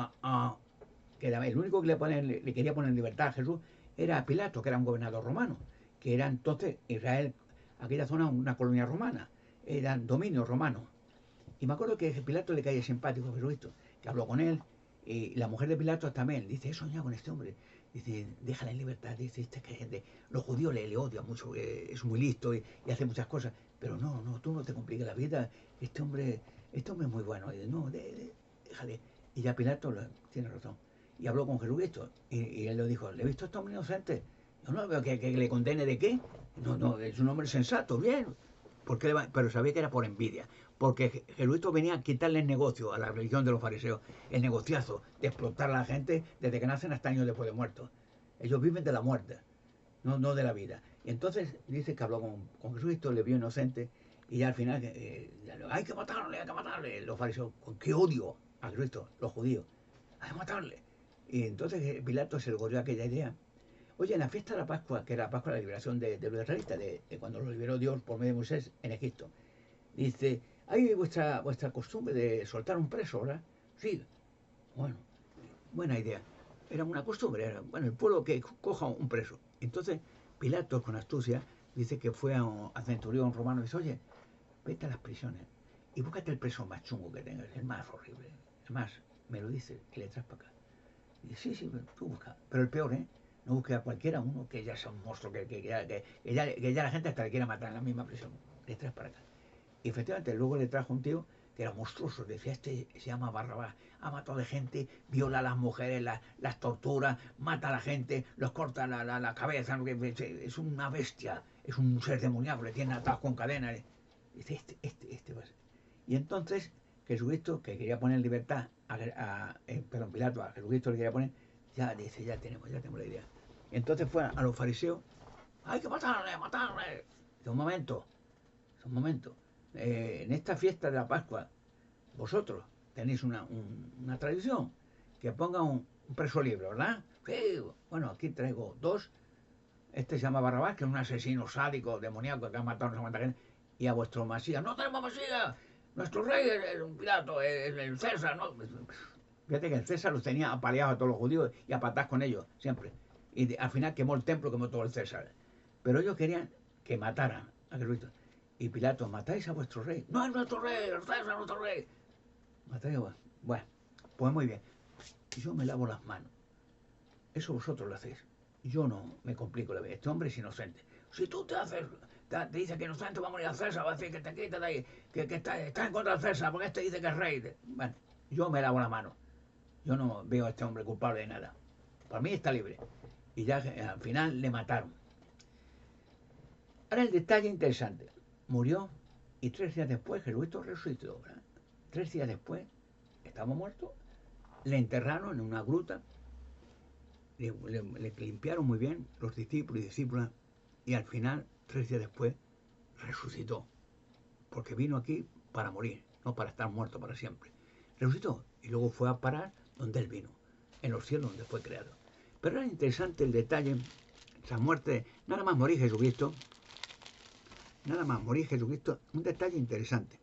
A: que el único que le quería poner en libertad a Jesús era Pilato, que era un gobernador romano, que era entonces Israel, aquella zona, una colonia romana, era dominio romano. Y me acuerdo que Pilato le caía simpático a Jesucristo, que habló con él, y la mujer de Pilato también, dice, he soñado con este hombre, dice, déjala en libertad, dice, que gente, los judíos le odian mucho, es muy listo y hace muchas cosas, pero no, tú no te compliques la vida, este hombre es muy bueno, dice, no, déjale. Y ya Pilato tiene razón. Y habló con Jesucristo, y él le dijo, ¿le he visto a este hombre inocente? Yo no veo que le condene de qué. No, es un hombre sensato, bien. Pero sabía que era por envidia. Porque Jesucristo venía a quitarle el negocio a la religión de los fariseos, el negociazo de explotar a la gente desde que nacen hasta años después de muertos. Ellos viven de la muerte, no de la vida. Y entonces dice que habló con Jesucristo, le vio inocente, y ya al final, hay que matarle, hay que matarle. Los fariseos, con qué odio a Jesucristo, los judíos, hay que matarle. Y entonces Pilato se le ocurrió aquella idea. Oye, en la fiesta de la Pascua, que era la Pascua de la liberación de los israelitas, de cuando los liberó Dios por medio de Moisés en Egipto, dice, hay vuestra costumbre de soltar un preso, ¿verdad? Sí. Bueno, buena idea. Era una costumbre, bueno, el pueblo que coja un preso. Entonces, Pilato, con astucia, dice que fue a centurión romano y dice, oye, vete a las prisiones y búscate el preso más chungo que tengas, el más horrible. Además, me lo dice y le traes para acá. Y dice, sí, tú busca. Pero el peor, ¿eh? No busque a cualquiera, uno que ya sea un monstruo, que ya la gente hasta le quiera matar en la misma prisión. Le traes para acá. Y efectivamente, luego le trajo un tío que era monstruoso. Decía, este se llama Barrabás, ha matado de gente, viola a las mujeres, las tortura, mata a la gente, los corta la cabeza, es una bestia, es un ser demoníaco, le tienen atados con cadenas. Dice, este va a ser. Y entonces Jesucristo, que quería poner en libertad, perdón, Pilato a Jesucristo le quería poner, ya dice, ya tenemos la idea. Entonces fue a los fariseos, hay que matarle. Dice, un momento. En esta fiesta de la Pascua, vosotros tenéis una tradición, que ponga un preso libre, ¿verdad? Sí, bueno, aquí traigo dos. Este se llama Barrabás, que es un asesino sádico, demoníaco, que ha matado a no sé cuánta gente. Y a vuestro Mesías, no tenemos Mesías, nuestro rey es un Pilato, es el César, ¿no? Fíjate que el César los tenía apaleados a todos los judíos y a patas con ellos, siempre. Y al final quemó el templo, quemó todo el César. Pero ellos querían que mataran a Cristo. Y Pilato, matáis a vuestro rey. No es nuestro rey, el César es nuestro rey. Matáis a... Bueno, pues muy bien. Yo me lavo las manos. Eso vosotros lo hacéis. Yo no me complico la vida. Este hombre es inocente. Si tú te dice que inocente, va a morir al César, va a decir que te quita de ahí, que está en contra del César, porque este dice que es rey. Bueno, yo me lavo la mano. Yo no veo a este hombre culpable de nada. Para mí está libre. Y ya al final le mataron. Ahora el detalle interesante. Murió y 3 días después Jesucristo resucitó. ¿Verdad? 3 días después, estaba muerto, le enterraron en una gruta, le limpiaron muy bien los discípulos y discípulas, y al final, 3 días después, resucitó. Porque vino aquí para morir, no para estar muerto para siempre. Resucitó y luego fue a parar donde él vino, en los cielos donde fue creado. Pero era interesante el detalle, esa muerte, nada más morir Jesucristo, un detalle interesante,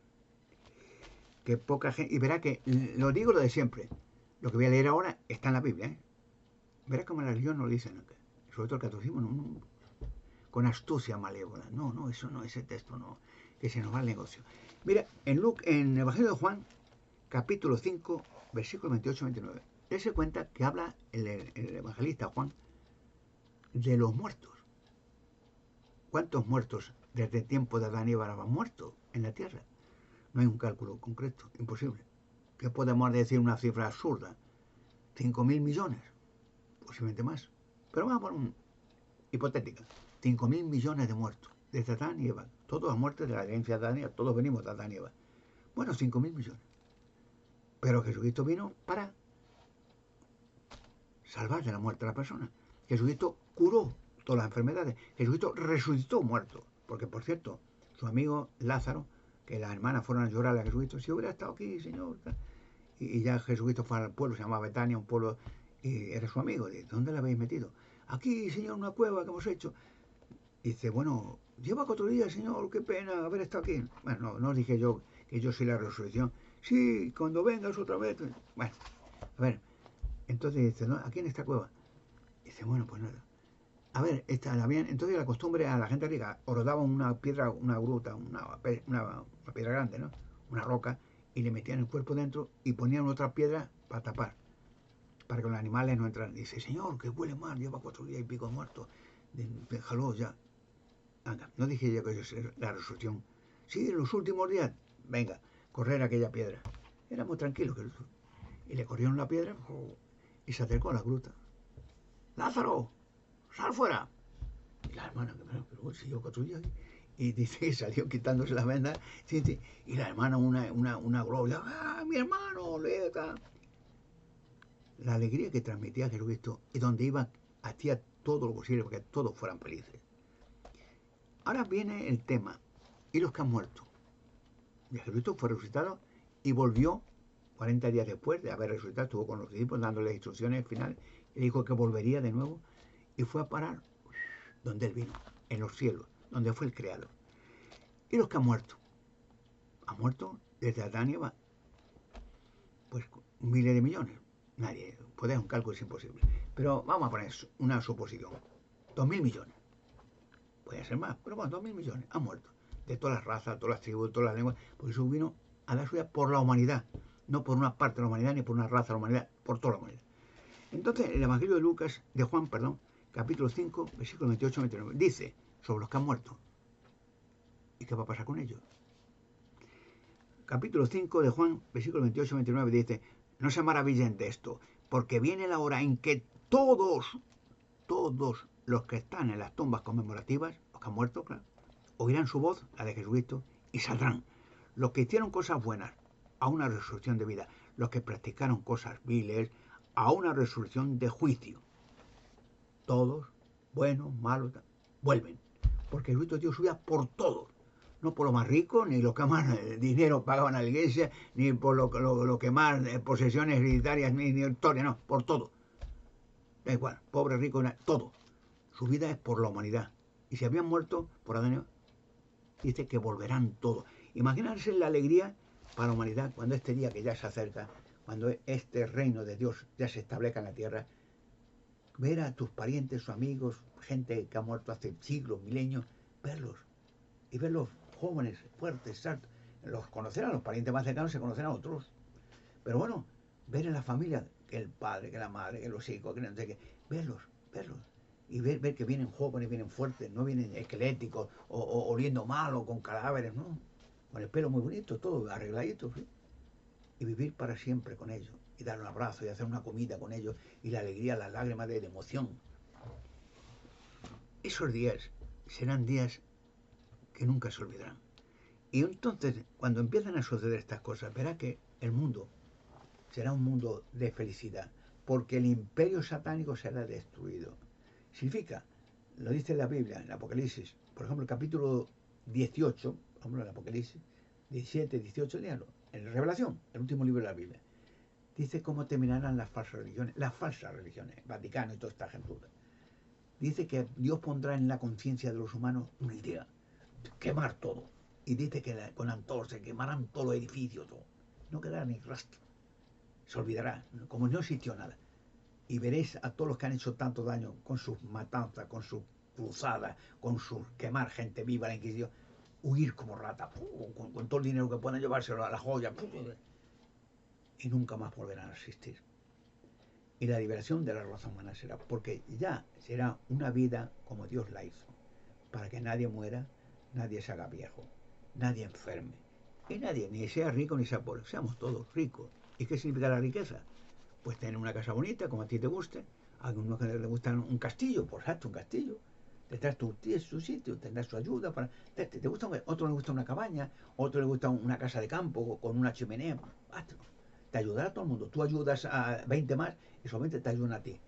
A: que poca gente, y verá que, lo digo lo de siempre, lo que voy a leer ahora está en la Biblia, ¿eh? Verá como la religión no lo dice, ¿no? Sobre todo el catecismo, no, con astucia malévola, no, eso no, ese texto no, que se nos va el negocio. Mira, en el Evangelio de Juan, capítulo 5, versículo 28-29, él se cuenta que habla el evangelista Juan de los muertos. ¿Cuántos muertos desde el tiempo de Adán y Eva han muerto en la tierra? No hay un cálculo concreto, imposible. ¿Qué podemos decir una cifra absurda? 5.000 millones, posiblemente más. Pero vamos a poner un hipotética. 5.000 millones de muertos, desde Adán y Eva. Todos han muerto de la herencia de Adán y Eva, todos venimos de Adán y Eva. Bueno, 5.000 millones. Pero Jesucristo vino para salvar de la muerte a la persona. Jesucristo curó todas las enfermedades. Jesucristo resucitó muerto. Porque, por cierto, su amigo Lázaro, que las hermanas fueron a llorar a Jesucristo, si hubiera estado aquí, Señor. Y ya Jesucristo fue al pueblo, se llamaba Betania, un pueblo, y era su amigo. Dice, ¿dónde le habéis metido? Aquí, Señor, una cueva que hemos hecho. Y dice, bueno, lleva 4 días, Señor, qué pena haber estado aquí. Bueno, no dije yo que yo soy la resurrección. Sí, cuando vengas otra vez. Bueno, a ver, entonces dice, ¿no? Aquí en esta cueva. Dice, bueno, pues nada. A ver, entonces la costumbre a la gente rica, os daban una piedra, una gruta, una piedra grande, ¿no? Una roca, y le metían el cuerpo dentro y ponían otra piedra para tapar, para que los animales no entraran. Dice, Señor, que huele mal, lleva 4 días y pico muerto. Déjalo ya. Anda, no dije yo que eso es la resurrección. Sí, en los últimos días, venga, correr aquella piedra. Era muy tranquilo. Y le corrieron la piedra y se acercó a la gruta. ¡Lázaro! ¡Sal fuera! Y la hermana, pero si yo 4 días. Y dice que salió quitándose la venda. Sí, y la hermana, una gloria. ¡Ah, mi hermano! La alegría que transmitía Jesucristo y donde iba, hacía todo lo posible para que todos fueran felices. Ahora viene el tema. ¿Y los que han muerto? Y Jesucristo fue resucitado y volvió 40 días después de haber resucitado. Estuvo con los discípulos dándoles instrucciones finales. Y dijo que volvería de nuevo y fue a parar donde él vino, en los cielos, donde fue el creador. ¿Y los que han muerto? Han muerto desde Adán y Eva. Pues miles de millones. Nadie puede hacer un cálculo, es imposible. Pero vamos a poner una suposición. 2.000 millones. Puede ser más, pero bueno, 2.000 millones han muerto. De todas las razas, todas las tribus, todas las lenguas. Porque eso vino a dar suya por la humanidad. No por una parte de la humanidad, ni por una raza de la humanidad, por toda la humanidad. Entonces, el Evangelio de Juan, capítulo 5, versículo 28-29, dice sobre los que han muerto. ¿Y qué va a pasar con ellos? capítulo 5 de Juan, versículo 28-29, dice, no se maravillen de esto, porque viene la hora en que todos los que están en las tumbas conmemorativas, los que han muerto, claro, oirán su voz, la de Jesucristo, y saldrán. Los que hicieron cosas buenas a una resurrección de vida, los que practicaron cosas viles a una resurrección de juicio. Todos, buenos, malos, vuelven. Porque Jesucristo dio su vida por todos. No por lo más rico, ni los que más dinero pagaban a la iglesia, ni por lo que más posesiones hereditarias, ni historia, no, por todo. Da igual, pobre, rico, todo. Su vida es por la humanidad. Y si habían muerto por Adán, dice que volverán todos. Imaginarse la alegría para la humanidad cuando este día que ya se acerca, cuando este reino de Dios ya se establezca en la tierra, ver a tus parientes, sus amigos, gente que ha muerto hace siglos, milenios, verlos y verlos jóvenes, fuertes, altos. Los conocerán, los parientes más cercanos se conocerán a otros. Pero bueno, ver en la familia, que el padre, que la madre, que los hijos, que no sé qué, verlos. Y ver que vienen jóvenes, vienen fuertes, no vienen esqueléticos o oliendo mal o con cadáveres, no. Con el pelo muy bonito, todo arregladito, ¿sí? Y vivir para siempre con ellos. Y dar un abrazo y hacer una comida con ellos. Y la alegría, las lágrimas de emoción. Esos días serán días que nunca se olvidarán. Y entonces, cuando empiezan a suceder estas cosas, verá que el mundo será un mundo de felicidad, porque el imperio satánico será destruido. Significa, lo dice la Biblia, en el Apocalipsis, por ejemplo, el capítulo 18, por ejemplo, el Apocalipsis 17, 18, léalo, en Revelación, el último libro de la Biblia, dice cómo terminarán las falsas religiones, Vaticano y toda esta gentuza. Dice que Dios pondrá en la conciencia de los humanos una idea, quemar todo. Y dice que con antorchas se quemarán todos los edificios, todo. No quedará ni rastro. Se olvidará, como no existió nada. Y veréis a todos los que han hecho tanto daño con sus matanzas, con sus cruzadas, con sus quemar gente viva, la Inquisición, huir como rata, con todo el dinero que puedan llevárselo a la joya, y nunca más volverán a existir. Y la liberación de la raza humana será, porque ya será una vida como Dios la hizo, para que nadie muera, nadie se haga viejo, nadie enferme, y nadie, ni sea rico ni sea pobre, seamos todos ricos. ¿Y qué significa la riqueza? Pues tener una casa bonita, como a ti te guste. A algunos que les gusta un castillo, pues hazte un castillo. Tendrás su sitio, tendrás su ayuda. ¿Te gusta? Otro le gusta una cabaña, otro le gusta una casa de campo con una chimenea. Hazlo. Te ayudará a todo el mundo. Tú ayudas a 20 más y solamente te ayudan a ti.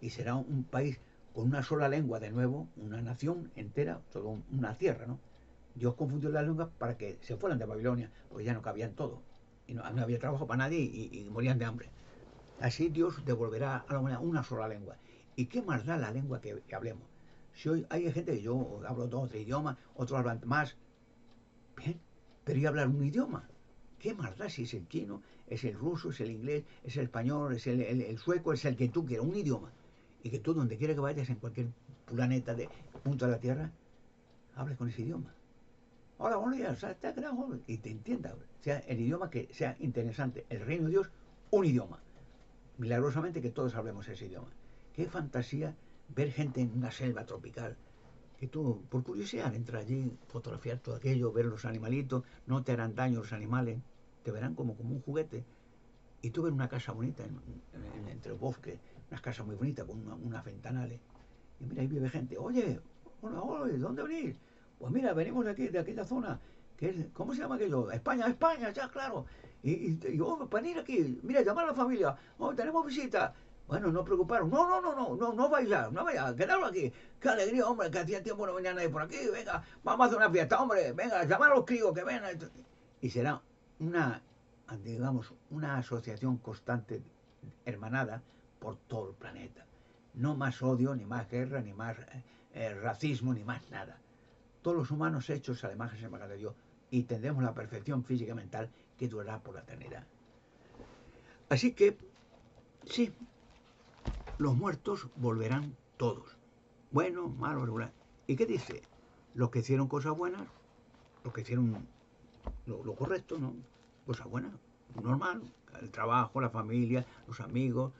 A: Y será un país con una sola lengua de nuevo, una nación entera, solo una tierra, ¿no? Dios confundió las lenguas para que se fueran de Babilonia, porque ya no cabían todo. Y no había trabajo para nadie y morían de hambre. Así Dios devolverá a la humanidad una sola lengua. ¿Y qué más da la lengua que hablemos? Si hoy hay gente que yo hablo dos o tres idiomas, otros hablan más, bien, pero yo hablar un idioma. ¿Qué más da si es el chino, es el ruso, es el inglés, es el español, es el sueco, es el que tú quieras, un idioma? Y que tú, donde quiera que vayas, en cualquier planeta de punto de la Tierra, hables con ese idioma. Hola, buenos días, está creado, y te entienda. Sea el idioma que sea interesante. El reino de Dios, un idioma. Milagrosamente que todos hablemos ese idioma. Qué fantasía ver gente en una selva tropical, que tú, por curiosidad, entras allí, fotografiar todo aquello, ver los animalitos, no te harán daño los animales, te verán como un juguete. Y tú ves una casa bonita entre el bosque, unas casas muy bonitas con unas ventanales. Y mira, ahí vive gente. Oye, ¿de dónde venís? Pues mira, venimos de aquella zona. ¿Cómo se llama aquello? España, España, ya, claro. Para venir aquí, mira, llamar a la familia. Oh, tenemos visita. Bueno, no preocuparos. No vayáis, no vayáis, quedaros aquí. Qué alegría, hombre, que hacía tiempo no venía nadie por aquí. Venga, vamos a hacer una fiesta, hombre. Venga, llamar a los críos que vengan. Y será una, digamos, una asociación constante, hermanada, por todo el planeta. No más odio, ni más guerra, ni más racismo, ni más nada. Todos los humanos hechos a la imagen y semejanza de Dios y tendremos la perfección física y mental que durará por la eternidad. Así que, sí, los muertos volverán todos. Buenos, malos, regulares. ¿Y qué dice? Los que hicieron cosas buenas, los que hicieron lo correcto, ¿no? Cosas buenas, normal. El trabajo, la familia, los amigos,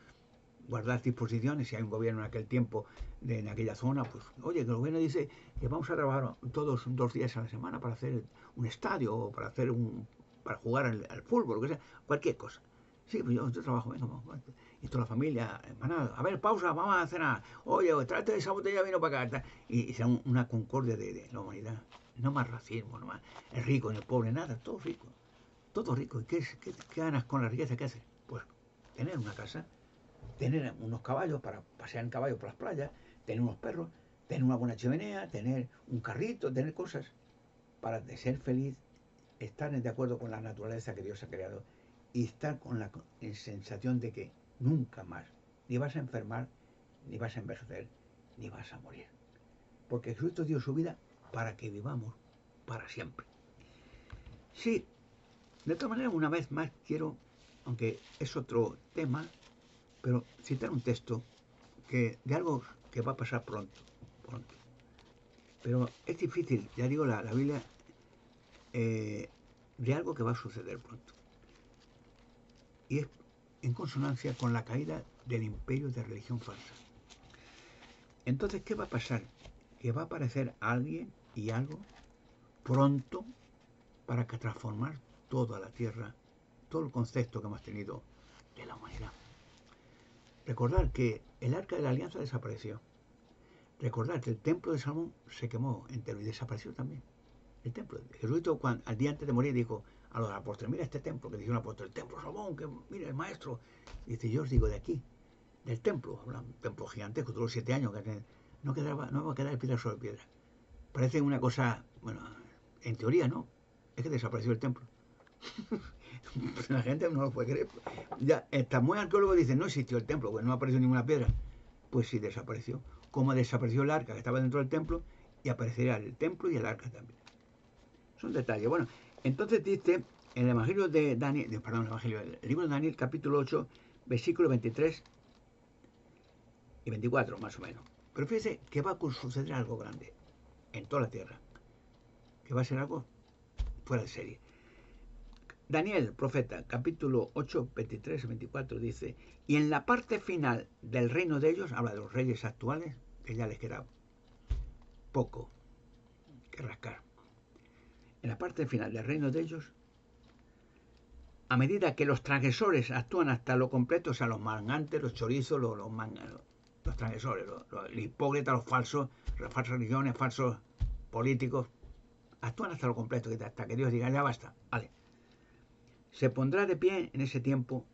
A: guardar disposiciones. Si hay un gobierno en aquel tiempo, en aquella zona, pues, oye, que el gobierno dice que vamos a trabajar todos 2 días a la semana para hacer un estadio o para hacer un para jugar al fútbol, lo que sea, cualquier cosa. Sí, pues yo trabajo, venga, vamos. Y toda la familia, hermana, a ver, pausa, vamos a cenar. Oye, tráete esa botella de vino para acá. Y será una concordia de la humanidad. No más racismo, no más el rico ni el pobre, nada, todo rico. Todo rico. ¿Y qué ganas con la riqueza? ¿Qué haces? Pues tener una casa, tener unos caballos para pasear en caballo por las playas, tener unos perros, tener una buena chimenea, tener un carrito, tener cosas para ser feliz, estar de acuerdo con la naturaleza que Dios ha creado y estar con la sensación de que nunca más ni vas a enfermar, ni vas a envejecer, ni vas a morir. Porque Cristo dio su vida para que vivamos para siempre. Sí, de todas maneras, una vez más quiero, aunque es otro tema, pero citar un texto de algo que va a pasar pronto, pronto. Pero es difícil, ya digo, la Biblia, de algo que va a suceder pronto. Y es en consonancia con la caída del imperio de religión falsa. Entonces, ¿qué va a pasar? Que va a aparecer alguien y algo pronto para transformar toda la tierra, todo el concepto que hemos tenido de la humanidad. Recordar que el arca de la alianza desapareció. Recordar que el templo de Salomón se quemó entero y desapareció también. El templo. Jesucristo, al día antes de morir, dijo a los apóstoles: mira este templo, que dijo un apóstol, el templo Salomón, que mira el maestro. Y dice: yo os digo de aquí, del templo, un templo gigantesco, duró 7 años, que no va a quedar piedra sobre piedra. Parece una cosa, bueno, en teoría no, es que desapareció el templo. La gente no lo puede creer. Ya, hasta muy arqueólogos dicen: no existió el templo, pues no apareció ninguna piedra. Pues sí, desapareció. Como desapareció el arca que estaba dentro del templo, y aparecerá el templo y el arca también. Son detalles. Bueno, entonces dice en el Evangelio de Daniel, perdón, el libro de Daniel, capítulo 8, versículos 23 y 24, más o menos. Pero fíjese que va a suceder algo grande en toda la tierra, que va a ser algo fuera de serie. Daniel, profeta, capítulo 8, 23 y 24, dice: y en la parte final del reino de ellos, habla de los reyes actuales, que ya les queda poco que rascar. En la parte final del reino de ellos, a medida que los transgresores actúan hasta lo completo, o sea, los mangantes, los chorizos, los transgresores, los hipócritas, los falsas religiones, falsos políticos, actúan hasta lo completo, hasta que Dios diga: ya basta, vale. Se pondrá de pie en ese tiempo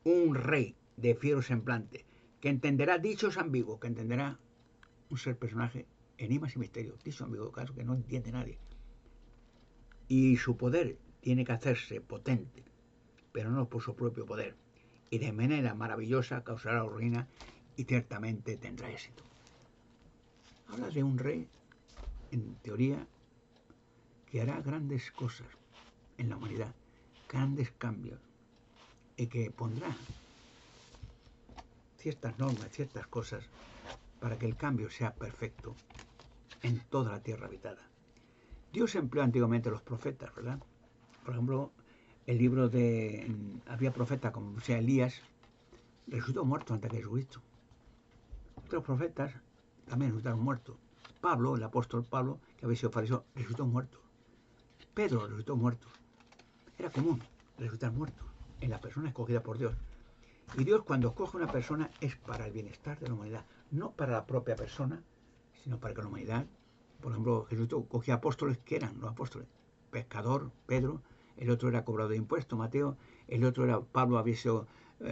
A: un rey de fiero semblante, que entenderá dichos ambiguos, que entenderá un ser personaje, enigmas y misterios, dichos ambiguos, caso que no entiende nadie. Y su poder tiene que hacerse potente, pero no por su propio poder. Y de manera maravillosa causará ruina y ciertamente tendrá éxito. Habla de un rey, en teoría, que hará grandes cosas en la humanidad, grandes cambios, y que pondrá ciertas normas, ciertas cosas, para que el cambio sea perfecto en toda la tierra habitada. Dios empleó antiguamente a los profetas, ¿verdad? Por ejemplo, el libro de... había profetas como sea Elías, resultó muerto antes que Jesucristo. Otros profetas también resultaron muertos. Pablo, el apóstol Pablo, que había sido fariseo, resultó muerto. Pedro resultó muerto. Era común resultar muerto en la persona escogida por Dios. Y Dios, cuando escoge una persona, es para el bienestar de la humanidad, no para la propia persona, sino para que la humanidad... Por ejemplo, Jesucristo cogía apóstoles. ¿Qué eran los apóstoles? Pescador, Pedro; el otro era cobrador de impuestos, Mateo; el otro era Pablo, había sido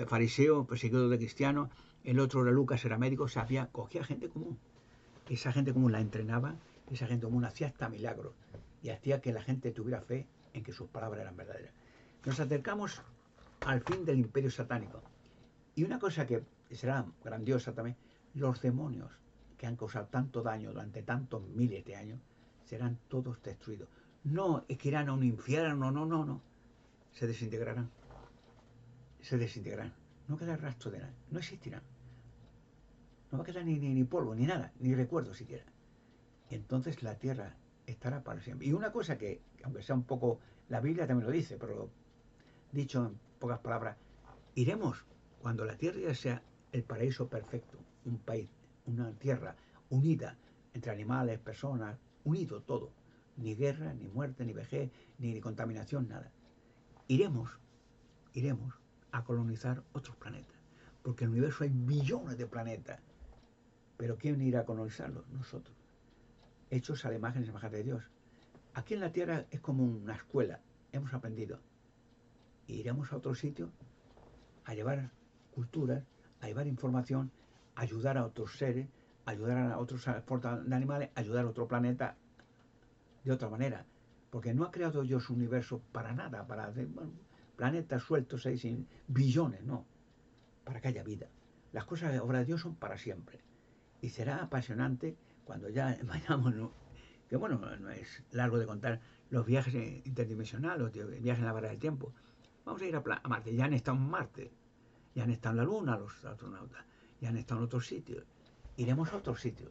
A: fariseo, perseguidor de cristianos; el otro era Lucas, era médico. Cogía gente común. Esa gente común la entrenaba, esa gente común hacía hasta milagros y hacía que la gente tuviera fe en que sus palabras eran verdaderas. Nos acercamos al fin del imperio satánico. Y una cosa que será grandiosa también: los demonios que han causado tanto daño durante tantos miles de años serán todos destruidos. No es que irán a un infierno, no. Se desintegrarán. Se desintegrarán. No quedará rastro de nada. No existirán. No va a quedar ni polvo, ni nada, ni recuerdo siquiera. Y entonces la tierra estará para siempre. Y una cosa que, aunque sea un poco... La Biblia también lo dice, pero dicho en pocas palabras: iremos cuando la tierra ya sea el paraíso perfecto, un país, una tierra unida entre animales, personas, unido todo. Ni guerra, ni muerte, ni vejez, ni contaminación, nada. iremos, iremos a colonizar otros planetas. Porque en el universo hay billones de planetas. Pero ¿quién irá a colonizarlos? Nosotros. Hechos a la imagen y semejanza de Dios. Aquí en la Tierra es como una escuela. Hemos aprendido. Y iremos a otro sitio a llevar culturas, a llevar información, a ayudar a otros seres, a ayudar a otros de animales, a ayudar a otro planeta de otra manera. Porque no ha creado Dios un universo para nada, para hacer planetas sueltos ahí sin billones, no. Para que haya vida. Las cosas de obra de Dios son para siempre. Y será apasionante cuando ya vayamos, ¿no? Que bueno, no es largo de contar los viajes interdimensionales, los viajes en la barra del tiempo. Vamos a ir a Marte, ya han estado en Marte, ya han estado en la Luna los astronautas, ya han estado en otros sitios. Iremos a otros sitios.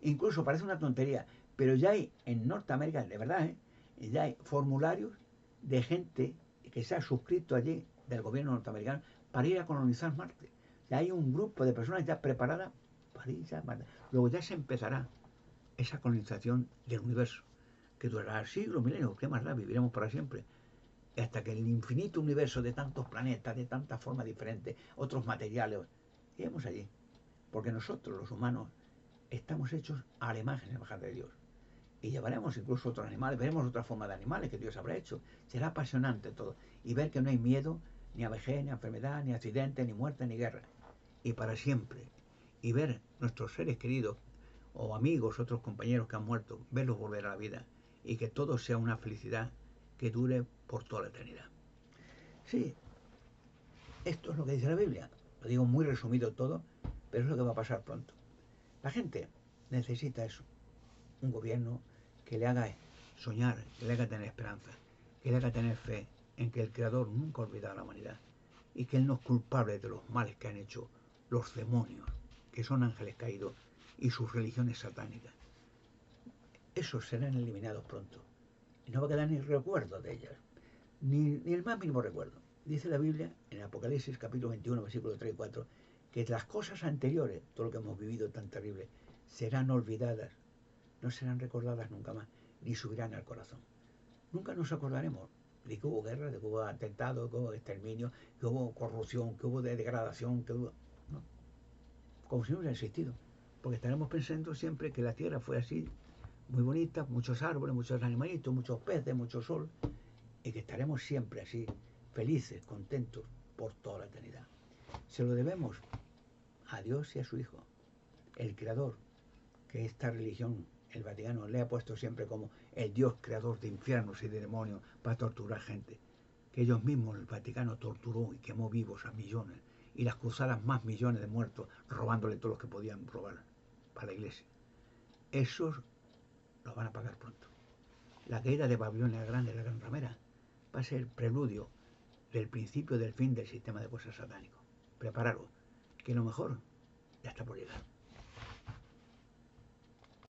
A: Incluso parece una tontería, pero ya hay en Norteamérica, de verdad, ya hay formularios de gente que se ha suscrito allí del gobierno norteamericano para ir a colonizar Marte. Ya hay un grupo de personas ya preparadas para ir a Marte. Luego ya se empezará esa colonización del universo, que durará siglos, milenios, qué más da, viviremos para siempre. Hasta que el infinito universo de tantos planetas, de tantas formas diferentes, otros materiales, iremos allí. Porque nosotros, los humanos, estamos hechos a la imagen y semejanza de Dios. Y llevaremos incluso otros animales, veremos otra forma de animales que Dios habrá hecho. Será apasionante todo. Y ver que no hay miedo, ni a vejez, ni a enfermedad, ni accidente, ni muerte, ni guerra. Y para siempre. Y ver nuestros seres queridos, o amigos, otros compañeros que han muerto, verlos volver a la vida. Y que todo sea una felicidad que dure por toda la eternidad. Sí, esto es lo que dice la Biblia. Lo digo muy resumido todo, pero es lo que va a pasar pronto. La gente necesita eso. Un gobierno que le haga soñar, que le haga tener esperanza, que le haga tener fe en que el Creador nunca olvida a la humanidad y que Él no es culpable de los males que han hecho los demonios, que son ángeles caídos, y sus religiones satánicas. Esos serán eliminados pronto y no va a quedar ni recuerdo de ellas, ni el más mínimo recuerdo. Dice la Biblia en Apocalipsis capítulo 21, versículos 3 y 4, que las cosas anteriores, todo lo que hemos vivido tan terrible, serán olvidadas, no serán recordadas nunca más, ni subirán al corazón. Nunca nos acordaremos de que hubo guerra, de que hubo atentados, que hubo exterminio, que hubo corrupción, que hubo degradación, que hubo... No, como si no hubiera existido. Porque estaremos pensando siempre que la tierra fue así, muy bonita, muchos árboles, muchos animalitos, muchos peces, mucho sol, y que estaremos siempre así, felices, contentos, por toda la eternidad. Se lo debemos a Dios y a su Hijo, el Creador, que esta religión, el Vaticano, le ha puesto siempre como el Dios creador de infiernos y de demonios para torturar gente. Que ellos mismos, el Vaticano, torturó y quemó vivos a millones, y las cruzadas más millones de muertos, robándole todo lo que podían robar para la iglesia. Esos lo van a pagar pronto. La caída de Babilonia Grande, la gran ramera, va a ser preludio del principio del fin del sistema de cosas satánico. Prepararos, que lo mejor ya está por llegar.